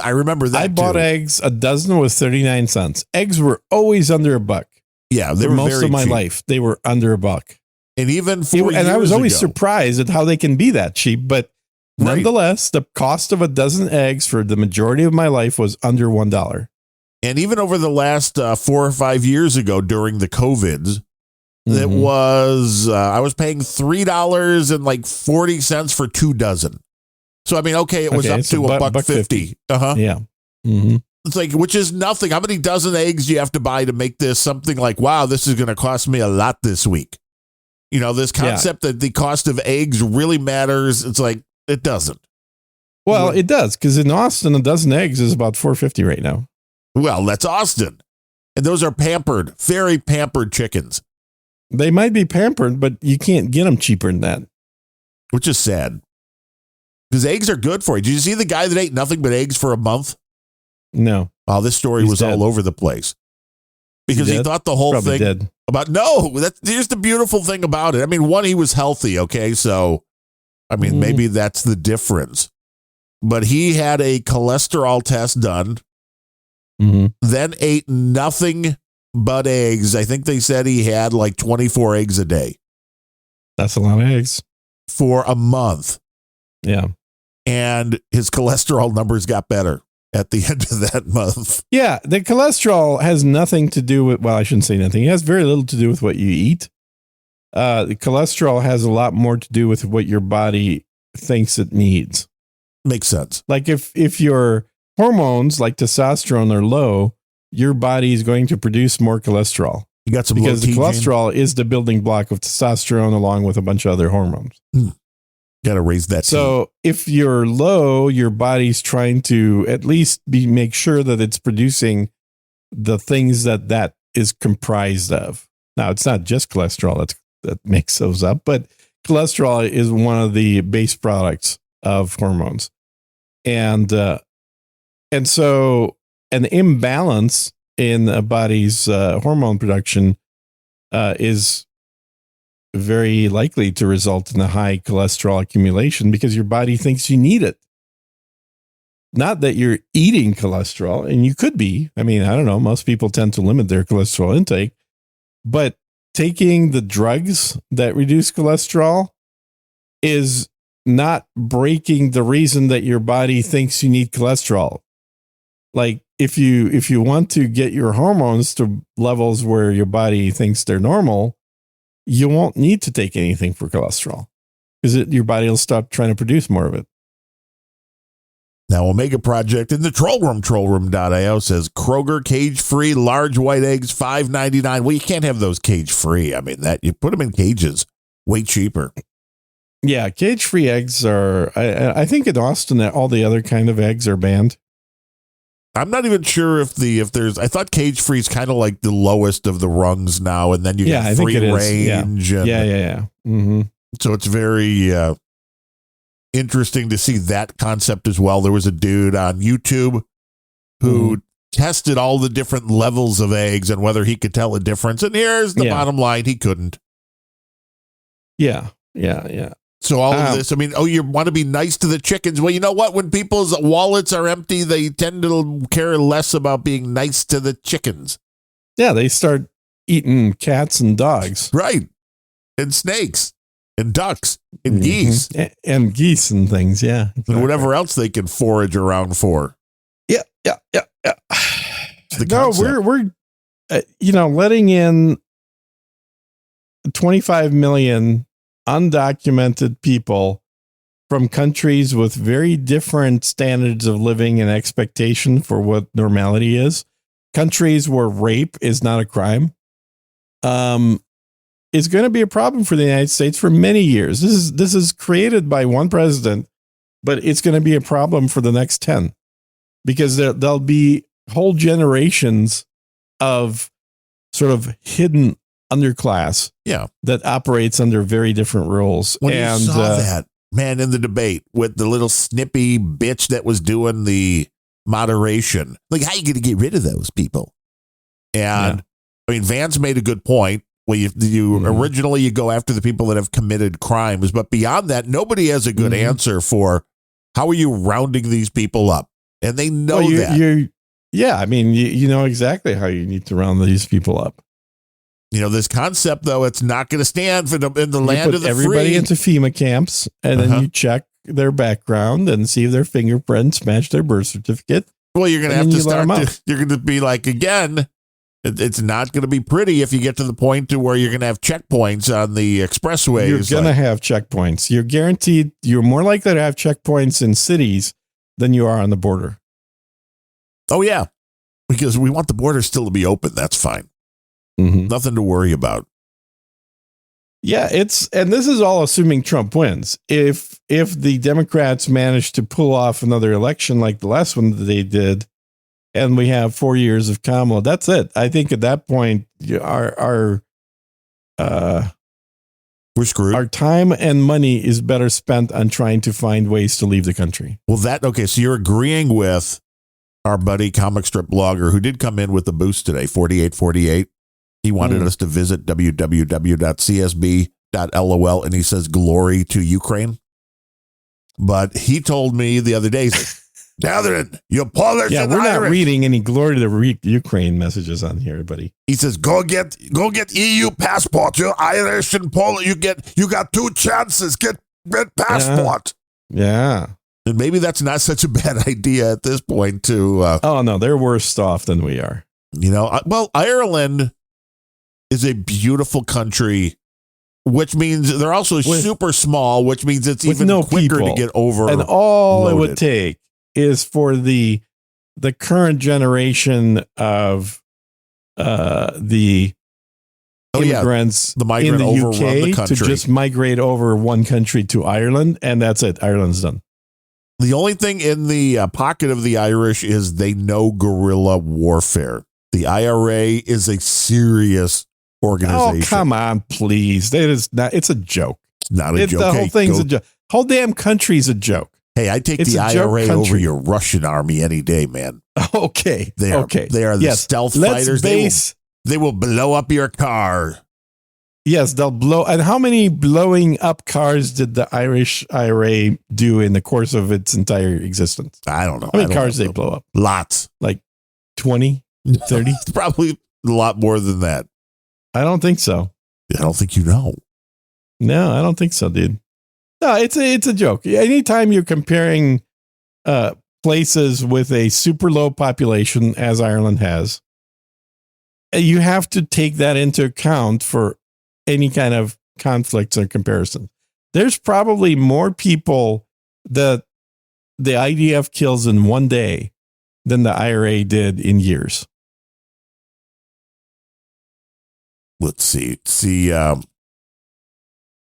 I remember that. I bought eggs, a dozen was 39 cents. Eggs were always under $1. Yeah, they for were most very of my cheap. life. They were under $1. And even 4 years and I was always ago, surprised at how they can be that cheap. But nonetheless, the cost of a dozen eggs for the majority of my life was under $1. And even over the last 4 or 5 years ago during the COVIDs, it was, I was paying $3.40 for 2 dozen. So, I mean, okay, it was up to $1.50. Yeah. It's like, which is nothing. How many dozen eggs do you have to buy to make this something like, wow, this is going to cost me a lot this week? You know, this concept that the cost of eggs really matters. It's like, it doesn't. Well, it does, because in Austin, a dozen eggs is about $4.50 right now. Well, that's Austin. And those are pampered, very pampered chickens. They might be pampered, but you can't get them cheaper than that. Which is sad. Because eggs are good for you. Did you see the guy that ate nothing but eggs for a month? No. Oh, this story was all over the place. Because he thought the whole Probably thing dead. about, here's the beautiful thing about it. I mean, one, he was healthy, okay? So, I mean, maybe that's the difference. But he had a cholesterol test done, then ate nothing but eggs. I think they said he had like 24 eggs a day. That's a lot of eggs. For a month. Yeah. And his cholesterol numbers got better at the end of that month. Yeah, the cholesterol has nothing to do with, well, I shouldn't say nothing. It has very little to do with what you eat. The cholesterol has a lot more to do with what your body thinks it needs. Makes sense. Like if your hormones like testosterone are low, your body is going to produce more cholesterol. You got some because the cholesterol is the building block of testosterone along with a bunch of other hormones. Got to raise that. So if you're low, your body's trying to at least make sure that it's producing the things that is comprised of. Now, it's not just cholesterol that's that makes those up, but cholesterol is one of the base products of hormones. And so an imbalance in a body's hormone production is very likely to result in a high cholesterol accumulation because your body thinks you need it. Not that you're eating cholesterol, and you could be. I mean, I don't know. Most people tend to limit their cholesterol intake, but taking the drugs that reduce cholesterol is not breaking the reason that your body thinks you need cholesterol. Like if you want to get your hormones to levels where your body thinks they're normal, you won't need to take anything for cholesterol because your body will stop trying to produce more of it. Now, Omega Project in the trollroom.io says Kroger cage-free large white eggs, $5.99. Well, you can't have those cage-free. I mean, that you put them in cages, way cheaper. Yeah, cage-free eggs are. I think in Austin, all the other kind of eggs are banned. I'm not even sure if there's. I thought cage-free is kind of like the lowest of the rungs now, and then you get free range. Yeah. Mm-hmm. So it's very interesting to see that concept as well. There was a dude on YouTube who tested all the different levels of eggs and whether he could tell a difference. And here's the bottom line. He couldn't. Yeah. So all of this, I mean, you want to be nice to the chickens. Well, you know what? When people's wallets are empty, they tend to care less about being nice to the chickens. Yeah, they start eating cats and dogs. Right. And snakes. And ducks and geese and geese and things, yeah, exactly. And whatever else they can forage around for. Yeah. No, we're letting in 25 million undocumented people from countries with very different standards of living and expectation for what normality is. Countries where rape is not a crime. Is going to be a problem for the United States for many years. This is created by one president, but it's going to be a problem for the next 10 because there'll be whole generations of sort of hidden underclass that operates under very different rules. When you saw that, man, in the debate with the little snippy bitch that was doing the moderation, like, how are you going to get rid of those people? And I mean, Vance made a good point. Well, you originally you go after the people that have committed crimes, but beyond that, nobody has a good answer for how are you rounding these people up, and they know that. I mean, you know exactly how you need to round these people up. You know this concept, though, it's not going to stand in the land of the everybody free. Into FEMA camps, and then you check their background and see if their fingerprints match their birth certificate. Well, you're going to have to start. You're going to be like again. It's not going to be pretty if you get to the point to where you're going to have checkpoints on the expressways. You're going to have checkpoints. You're guaranteed. You're more likely to have checkpoints in cities than you are on the border. Oh, yeah. Because we want the border still to be open. That's fine. Nothing to worry about. Yeah, and this is all assuming Trump wins. If the Democrats manage to pull off another election like the last one that they did, and we have 4 years of Kamala, that's it. I think at that point, we're screwed. Our time and money is better spent on trying to find ways to leave the country. Well, so you're agreeing with our buddy comic strip blogger who did come in with the boost today, 4848. He wanted us to visit www.csb.lol, and he says, glory to Ukraine. But he told me the other day, Catherine, you Polish and we're Irish. Not reading any glory to the Ukraine messages on here, buddy. He says, go get EU passport. You're Irish and Polish. You got 2 chances. Get passport. Yeah. And maybe that's not such a bad idea at this point to. Oh no, they're worse off than we are. You know, well, Ireland is a beautiful country, which means they're also super small, which means it's even quicker to get over. And all it would take is for the current generation of the immigrants the migrant in the overrun UK the country to just migrate over one country to Ireland, and that's it. Ireland's done. The only thing in the pocket of the Irish is they know guerrilla warfare. The IRA is a serious organization. Oh, come on, please. That is not, it's a joke. It's not a joke. The whole thing's a joke. Whole damn country's a joke. Hey, I take the IRA over your Russian army any day, man. Okay. They are the stealth fighters. They will blow up your car. Yes, they'll blow. And how many blowing up cars did the Irish IRA do in the course of its entire existence? I don't know. How many cars they blow up? Lots. Like 20, 30? It's probably a lot more than that. I don't think so. I don't think you know. No, I don't think so, dude. No, it's a joke. Anytime you're comparing places with a super low population, as Ireland has, you have to take that into account for any kind of conflicts or comparison. There's probably more people that the IDF kills in one day than the IRA did in years. Let's see.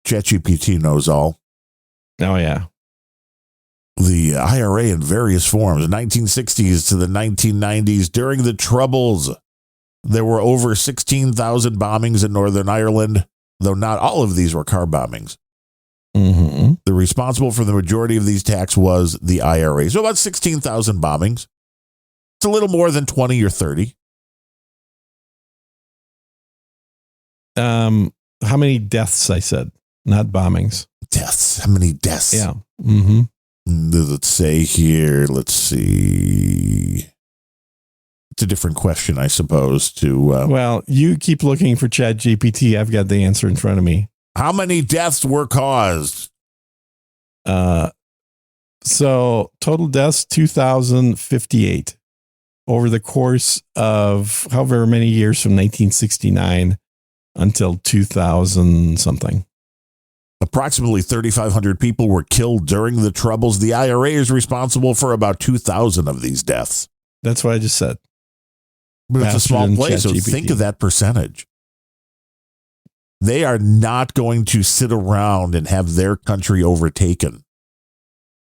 ChatGPT knows all. Oh, yeah. The IRA in various forms, 1960s to the 1990s, during the Troubles, there were over 16,000 bombings in Northern Ireland, though not all of these were car bombings. Mm-hmm. The responsible for the majority of these attacks was the IRA. So about 16,000 bombings. It's a little more than 20 or 30. How many deaths, I said, not bombings. Deaths. How many deaths? Yeah. Mm-hmm. Let's say here, let's see. It's a different question, I suppose, to... well, you keep looking for ChatGPT. I've got the answer in front of me. How many deaths were caused? So total deaths, 2,058 over the course of however many years from 1969 until 2000 something. Approximately 3,500 people were killed during the Troubles. The IRA is responsible for about 2,000 of these deaths. That's what I just said. But it's a small place, so think of that percentage. They are not going to sit around and have their country overtaken.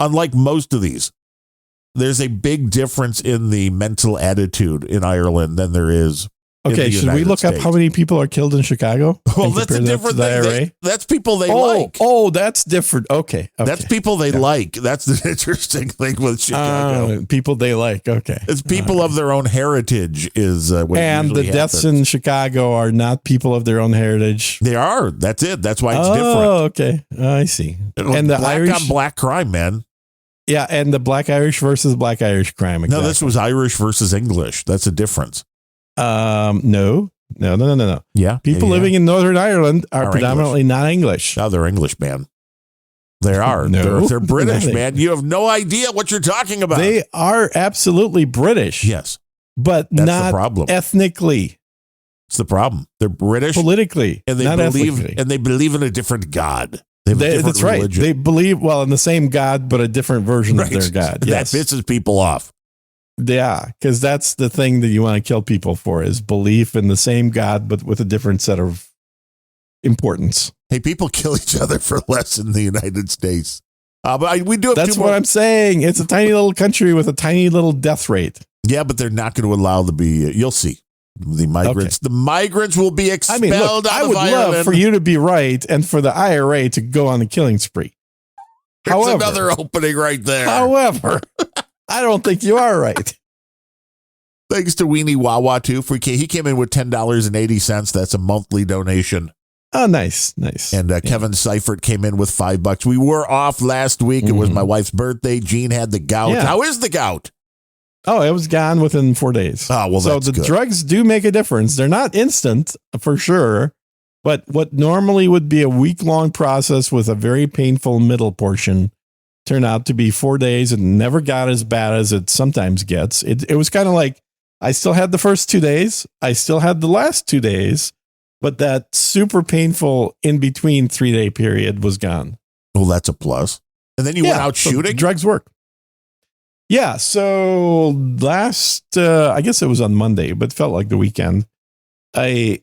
Unlike most of these, there's a big difference in the mental attitude in Ireland than there is. Okay, should we look up how many people are killed in Chicago? Well, that's a different thing. That's people they like. Oh, that's different. Okay. That's people they like. That's the interesting thing with Chicago. People they like. Okay. It's people of their own heritage is what and the deaths in Chicago are not people of their own heritage. They are. That's it. That's why it's different. Oh, okay. I see. And the Irish on black crime, man. Yeah, and the black Irish versus black Irish crime. Exactly. No, this was Irish versus English. That's a difference. No. Yeah. People living in Northern Ireland are predominantly English. Not English. No, they're English, man. They are. No, they're British, man. You have no idea what you're talking about. They are absolutely British. Yes. But that's not the problem. Ethnically. It's the problem. They're British. Politically. And they believe in a different God. That's religion. Right. They believe, in the same God, but a different version of their God. Yes. That pisses people off. Yeah, because that's the thing that you want to kill people for is belief in the same God, but with a different set of importance. Hey, people kill each other for less in the United States. But we do have That's what I'm saying. It's a tiny little country with a tiny little death rate. Yeah, but they're not going to allow you'll see. The migrants. Okay. The migrants will be expelled I would love for you to be right and for the IRA to go on the killing spree. There's another opening right there. However, I don't think you are right. Thanks to Weenie Wawa, too. He came in with $10.80. That's a monthly donation. Oh, nice. And Kevin Seifert came in with $5. We were off last week. It was my wife's birthday. Jean had the gout. Yeah. How is the gout? Oh, it was gone within 4 days. Oh, well, so the drugs do make a difference. They're not instant for sure, but what normally would be a week-long process with a very painful middle portion turned out to be 4 days and never got as bad as it sometimes gets. It was kind of like I still had the first 2 days. I still had the last 2 days, but that super painful in-between 3-day period was gone. Well, that's a plus. And then you went out shooting? Drugs work. Yeah, so I guess it was on Monday, but felt like the weekend. A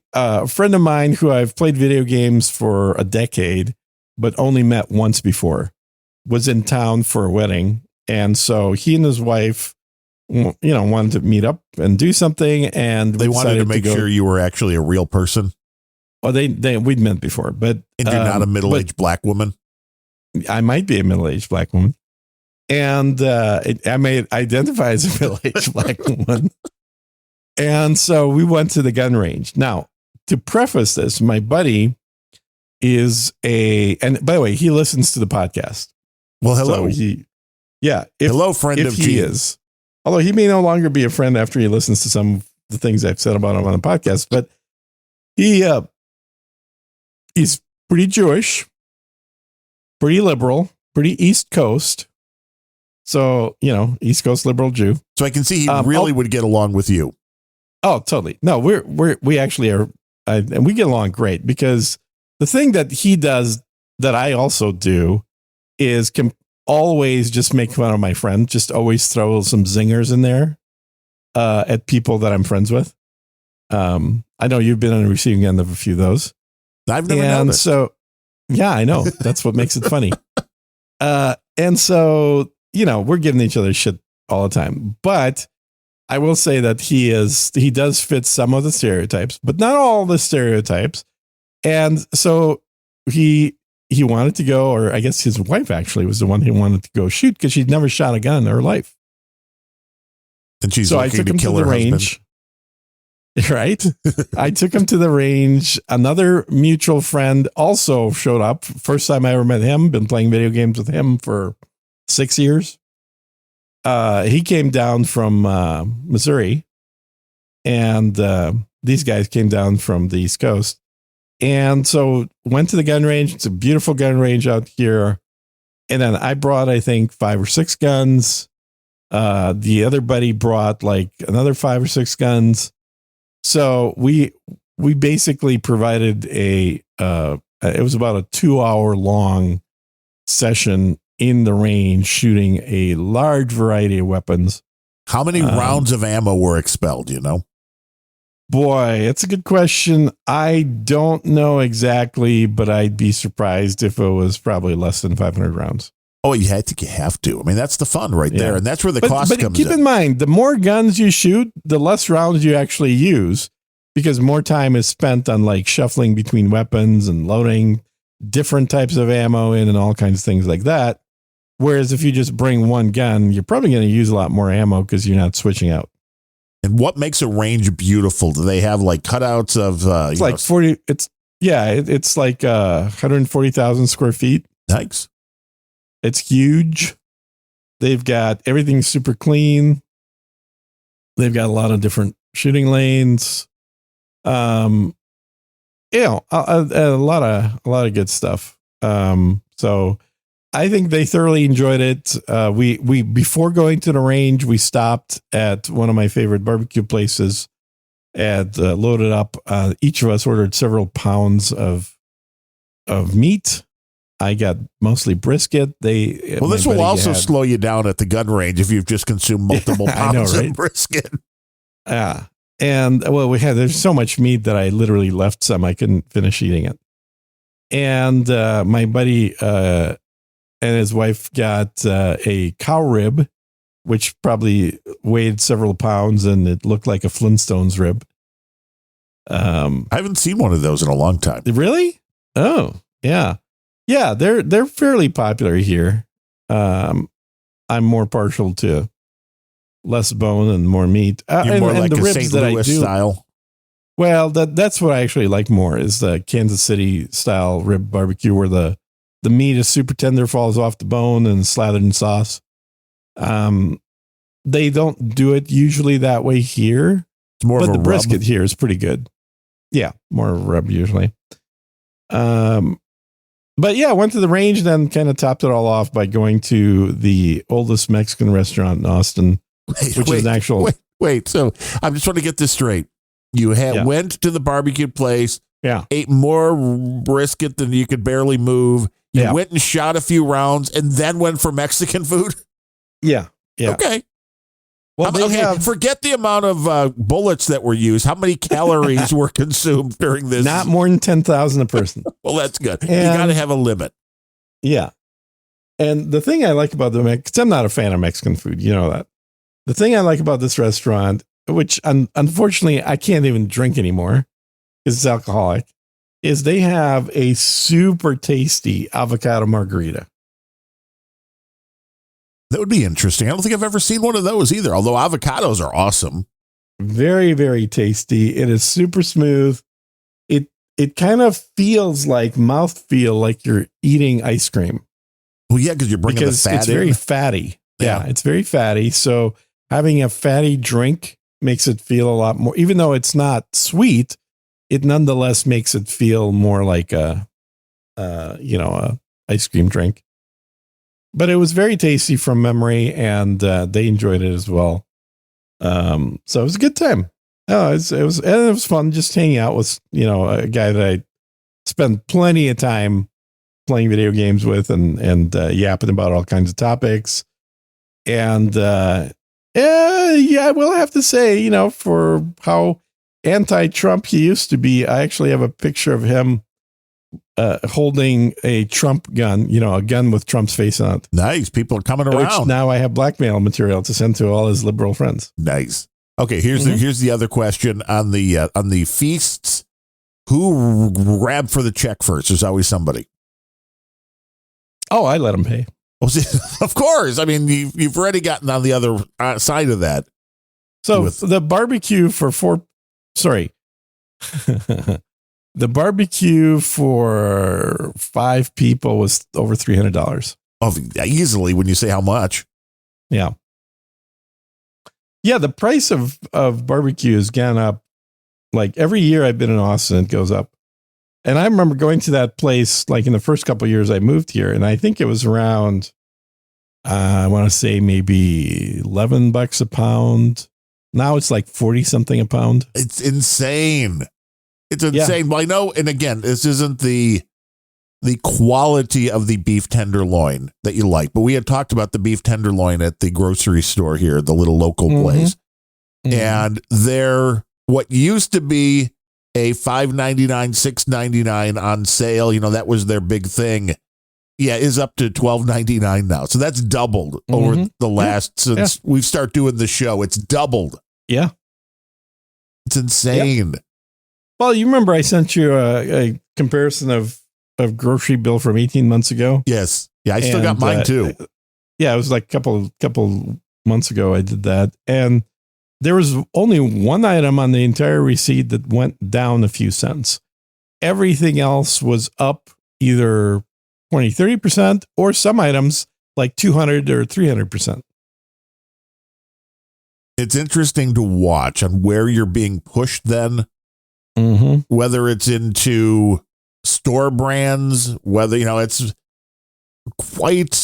friend of mine who I've played video games for a decade, but only met once before, was in town for a wedding. And so he and his wife, wanted to meet up and do something. And they wanted to make sure you were actually a real person. Oh, we'd met before, but And you're not a middle-aged black woman? I might be a middle-aged black woman. And I may identify as a middle-aged black woman. And so we went to the gun range. Now, to preface this, my buddy and by the way, he listens to the podcast. Well, hello. So hello, friend if of he Gene. is. Although he may no longer be a friend after he listens to some of the things I've said about him on the podcast, but he's pretty Jewish, pretty liberal, pretty East Coast. So, East Coast liberal Jew. So I can see he really would get along with you. Oh, totally. No, we actually are, and we get along great because the thing that he does that I also do is always just make fun of my friend, just always throw some zingers in there at people that I'm friends with. I know you've been on the receiving end of a few of those. I've never known it. So, yeah, I know. That's what makes it funny. And so, we're giving each other shit all the time. But I will say that he does fit some of the stereotypes, but not all the stereotypes. And so he wanted to go, or I guess his wife actually was the one who wanted to go shoot because she'd never shot a gun in her life. And she's so I took him to the range. Right. I took him to the range. Another mutual friend also showed up. First time I ever met him. Been playing video games with him for 6 years. He came down from Missouri, and these guys came down from the East Coast. And so went to the gun range. It's a beautiful gun range out here. And then I brought, I think, 5 or 6 guns. The other buddy brought like another 5 or 6 guns. So we basically provided it was about a 2-hour long session in the range shooting a large variety of weapons. How many rounds of ammo were expelled, Boy, it's a good question. I don't know exactly, but I'd be surprised if it was probably less than 500 rounds. Oh, you have to. I mean, that's the fun right there. And that's where the cost comes in. But keep in mind, the more guns you shoot, the less rounds you actually use because more time is spent on like shuffling between weapons and loading different types of ammo in and all kinds of things like that. Whereas if you just bring one gun, you're probably going to use a lot more ammo because you're not switching out. And what makes a range beautiful? Do they have like cutouts of it's like 40? It's like 140,000 square feet. Nice. It's huge. They've got everything super clean. They've got a lot of different shooting lanes. A lot of good stuff. So I think they thoroughly enjoyed it. We before going to the range, we stopped at one of my favorite barbecue places and loaded up. Each of us ordered several pounds of meat. I got mostly brisket. This will also slow you down at the gun range if you've just consumed multiple pounds of brisket. Yeah. And there's so much meat that I literally left some. I couldn't finish eating it. And my buddy and his wife got a cow rib, which probably weighed several pounds and it looked like a Flintstones rib. I haven't seen one of those in a long time. Really? Oh, yeah. Yeah, they're fairly popular here. I'm more partial to less bone and more meat. You're more like the a ribs St. that Louis I do, style. Well, that's what I actually like more is the Kansas City style rib barbecue where the meat is super tender, falls off the bone and slathered in sauce. They don't do it usually that way here. It's more of a the rub. Brisket here is pretty good. Yeah, more of a rub usually. But yeah, I went to the range and then kind of topped it all off by going to the oldest Mexican restaurant in Austin, which is an actual. Wait. So I'm just trying to get this straight. You went to the barbecue place, ate more brisket than you could barely move. You went and shot a few rounds and then went for Mexican food. Yeah. Okay. Well, forget the amount of bullets that were used. How many calories were consumed during this? Not more than 10,000 a person. Well, that's good. You got to have a limit. Yeah. And the thing I like about because I'm not a fan of Mexican food, you know that. The thing I like about this restaurant, which unfortunately I can't even drink anymore because it's alcoholic, is they have a super tasty avocado margarita. That would be interesting. I don't think I've ever seen one of those either, although avocados are awesome. Very, very tasty. It is super smooth. It kind of feels like mouthfeel, like you're eating ice cream. Well, yeah, because you're bringing the fat it's in. very fatty. Yeah, it's very fatty. So having a fatty drink makes it feel a lot more, even though it's not sweet, it nonetheless makes it feel more like a ice cream drink. But it was very tasty from memory, and they enjoyed it as well. So it was a good time. Oh, it was fun just hanging out with, a guy that I spent plenty of time playing video games with and yapping about all kinds of topics. And I will have to say, for how anti-Trump he used to be, I actually have a picture of him holding a Trump gun, a gun with Trump's face on it. Nice. People are coming around. Which now I have blackmail material to send to all his liberal friends. Nice. Okay, here's the other question on the feasts. Who grabbed for the check first? There's always somebody. Oh, I let him pay. Of course. I mean, you've already gotten on the other side of that. So the barbecue the barbecue for 5 people was over $300. Oh, easily when you say how much. Yeah. Yeah, the price of barbecue has gone up. Like every year I've been in Austin, it goes up. And I remember going to that place like in the first couple of years I moved here, and I think it was around, I want to say maybe $11 a pound. Now it's like 40 something a pound. It's insane. It's insane. Yeah. Well, I know, and again, this isn't the quality of the beef tenderloin that you like, but we had talked about the beef tenderloin at the grocery store here, the little local place. And they're what used to be a $5.99, $6.99 on sale. That was their big thing. Yeah, is up to $12.99 now. So that's doubled over the last since we start doing the show. It's doubled. Yeah, it's insane. Yep. Well, you remember I sent you a comparison of grocery bill from 18 months ago. Yes. Yeah, I still got mine too. Yeah, it was like a couple months ago I did that. And there was only one item on the entire receipt that went down a few cents. Everything else was up either 20, 30%, or some items like 200 or 300%. It's interesting to watch on where you're being pushed then, whether it's into store brands, whether, it's quite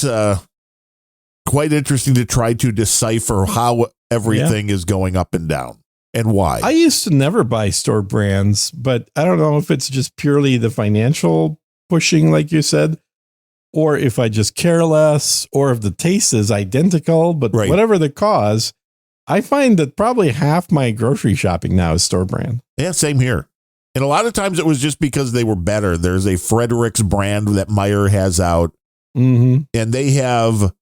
interesting to try to decipher how everything is going up and down and why. I used to never buy store brands, but I don't know if it's just purely the financial pushing, like you said, or if I just care less, or if the taste is identical, but whatever the cause, I find that probably half my grocery shopping now is store brand. Yeah, same here. And a lot of times it was just because they were better. There's a Frederick's brand that Meijer has out, and they have,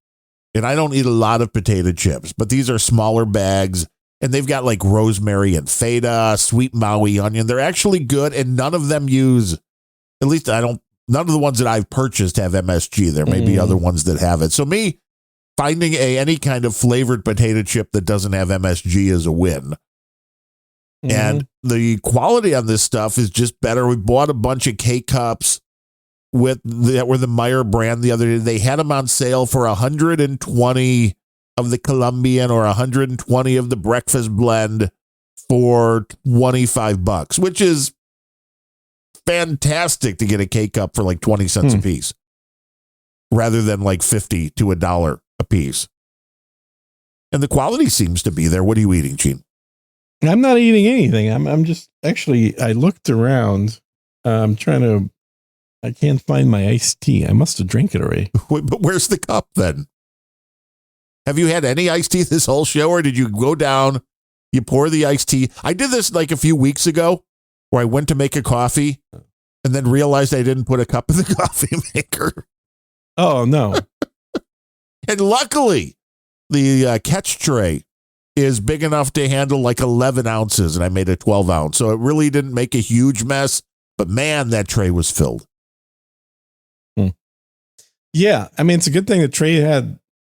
and I don't eat a lot of potato chips, but these are smaller bags, and they've got like rosemary and feta, sweet Maui onion. They're actually good, and none of them use, at least none of the ones that I've purchased have MSG. There may be other ones that have it. So me finding any kind of flavored potato chip that doesn't have MSG is a win. And the quality on this stuff is just better. We bought a bunch of K-Cups that were the Meijer brand the other day. They had them on sale for 120 of the Colombian or 120 of the breakfast blend for $25, which is fantastic to get a K-Cup for like 20 cents a piece rather than like 50 to $1 a piece. And the quality seems to be there. What are you eating, Gene? I'm not eating anything. I'm just actually, I looked around. I can't find my iced tea. I must have drank it already. Wait, but where's the cup then? Have you had any iced tea this whole show, or did you go down, you pour the iced tea? I did this like a few weeks ago where I went to make a coffee and then realized I didn't put a cup in the coffee maker. Oh, no. And luckily, the catch tray is big enough to handle like 11 ounces, and I made a 12 ounce. So it really didn't make a huge mess, But man, that tray was filled. Yeah. I mean, it's a good thing the tray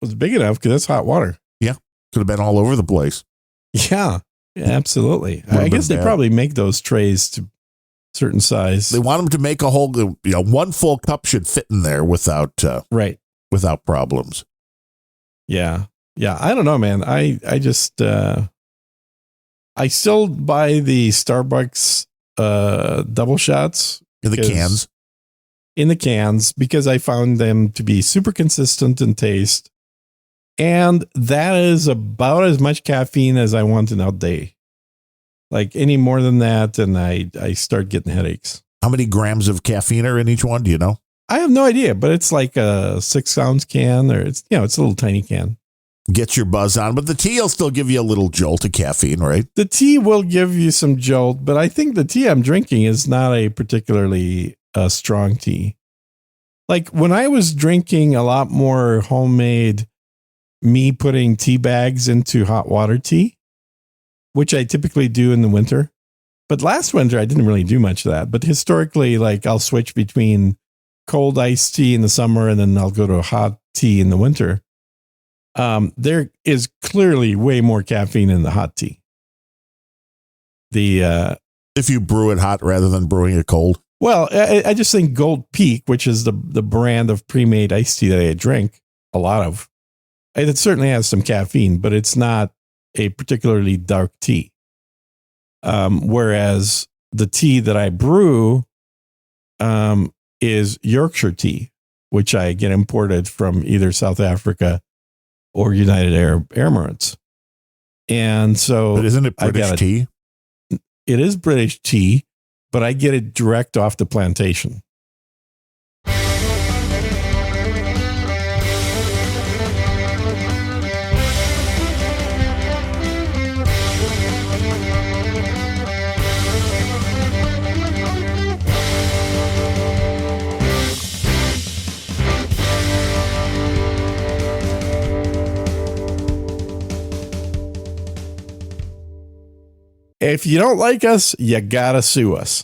was big enough because that's hot water. Yeah. Could have been all over the place. Yeah. Absolutely. Would've I guess been they bad. probably make those trays to certain size. They want them to make a whole, one full cup should fit in there without Right. problems. Yeah. Yeah. I don't know, man. I just, I still buy the Starbucks double shots In the cans. in the cans because I found them to be super consistent in taste. And that is about as much caffeine as I want in a day. Like any more than that, and I start getting headaches. How many grams of caffeine are in each one? Do you know? I have no idea, but it's like a 6-ounce can, or it's a little tiny can. Get your buzz on, but the tea will still give you a little jolt of caffeine, right? The tea will give you some jolt, but I think the tea I'm drinking is not a particularly strong tea. Like when I was drinking a lot more homemade, me putting tea bags into hot water tea, which I typically do in the winter. But last winter, I didn't really do much of that. But historically, like I'll switch between cold iced tea in the summer and then I'll go to hot tea in the winter. There is clearly way more caffeine in the hot tea. If you brew it hot rather than brewing it cold. Well, I just think Gold Peak, which is the brand of pre-made iced tea that I drink a lot of, it certainly has some caffeine, but it's not a particularly dark tea. Whereas the tea that I brew is Yorkshire tea, which I get imported from either South Africa or United Arab Emirates. And so, But isn't it British tea? It is British tea, but I get it direct off the plantation. If you don't like us, you gotta sue us.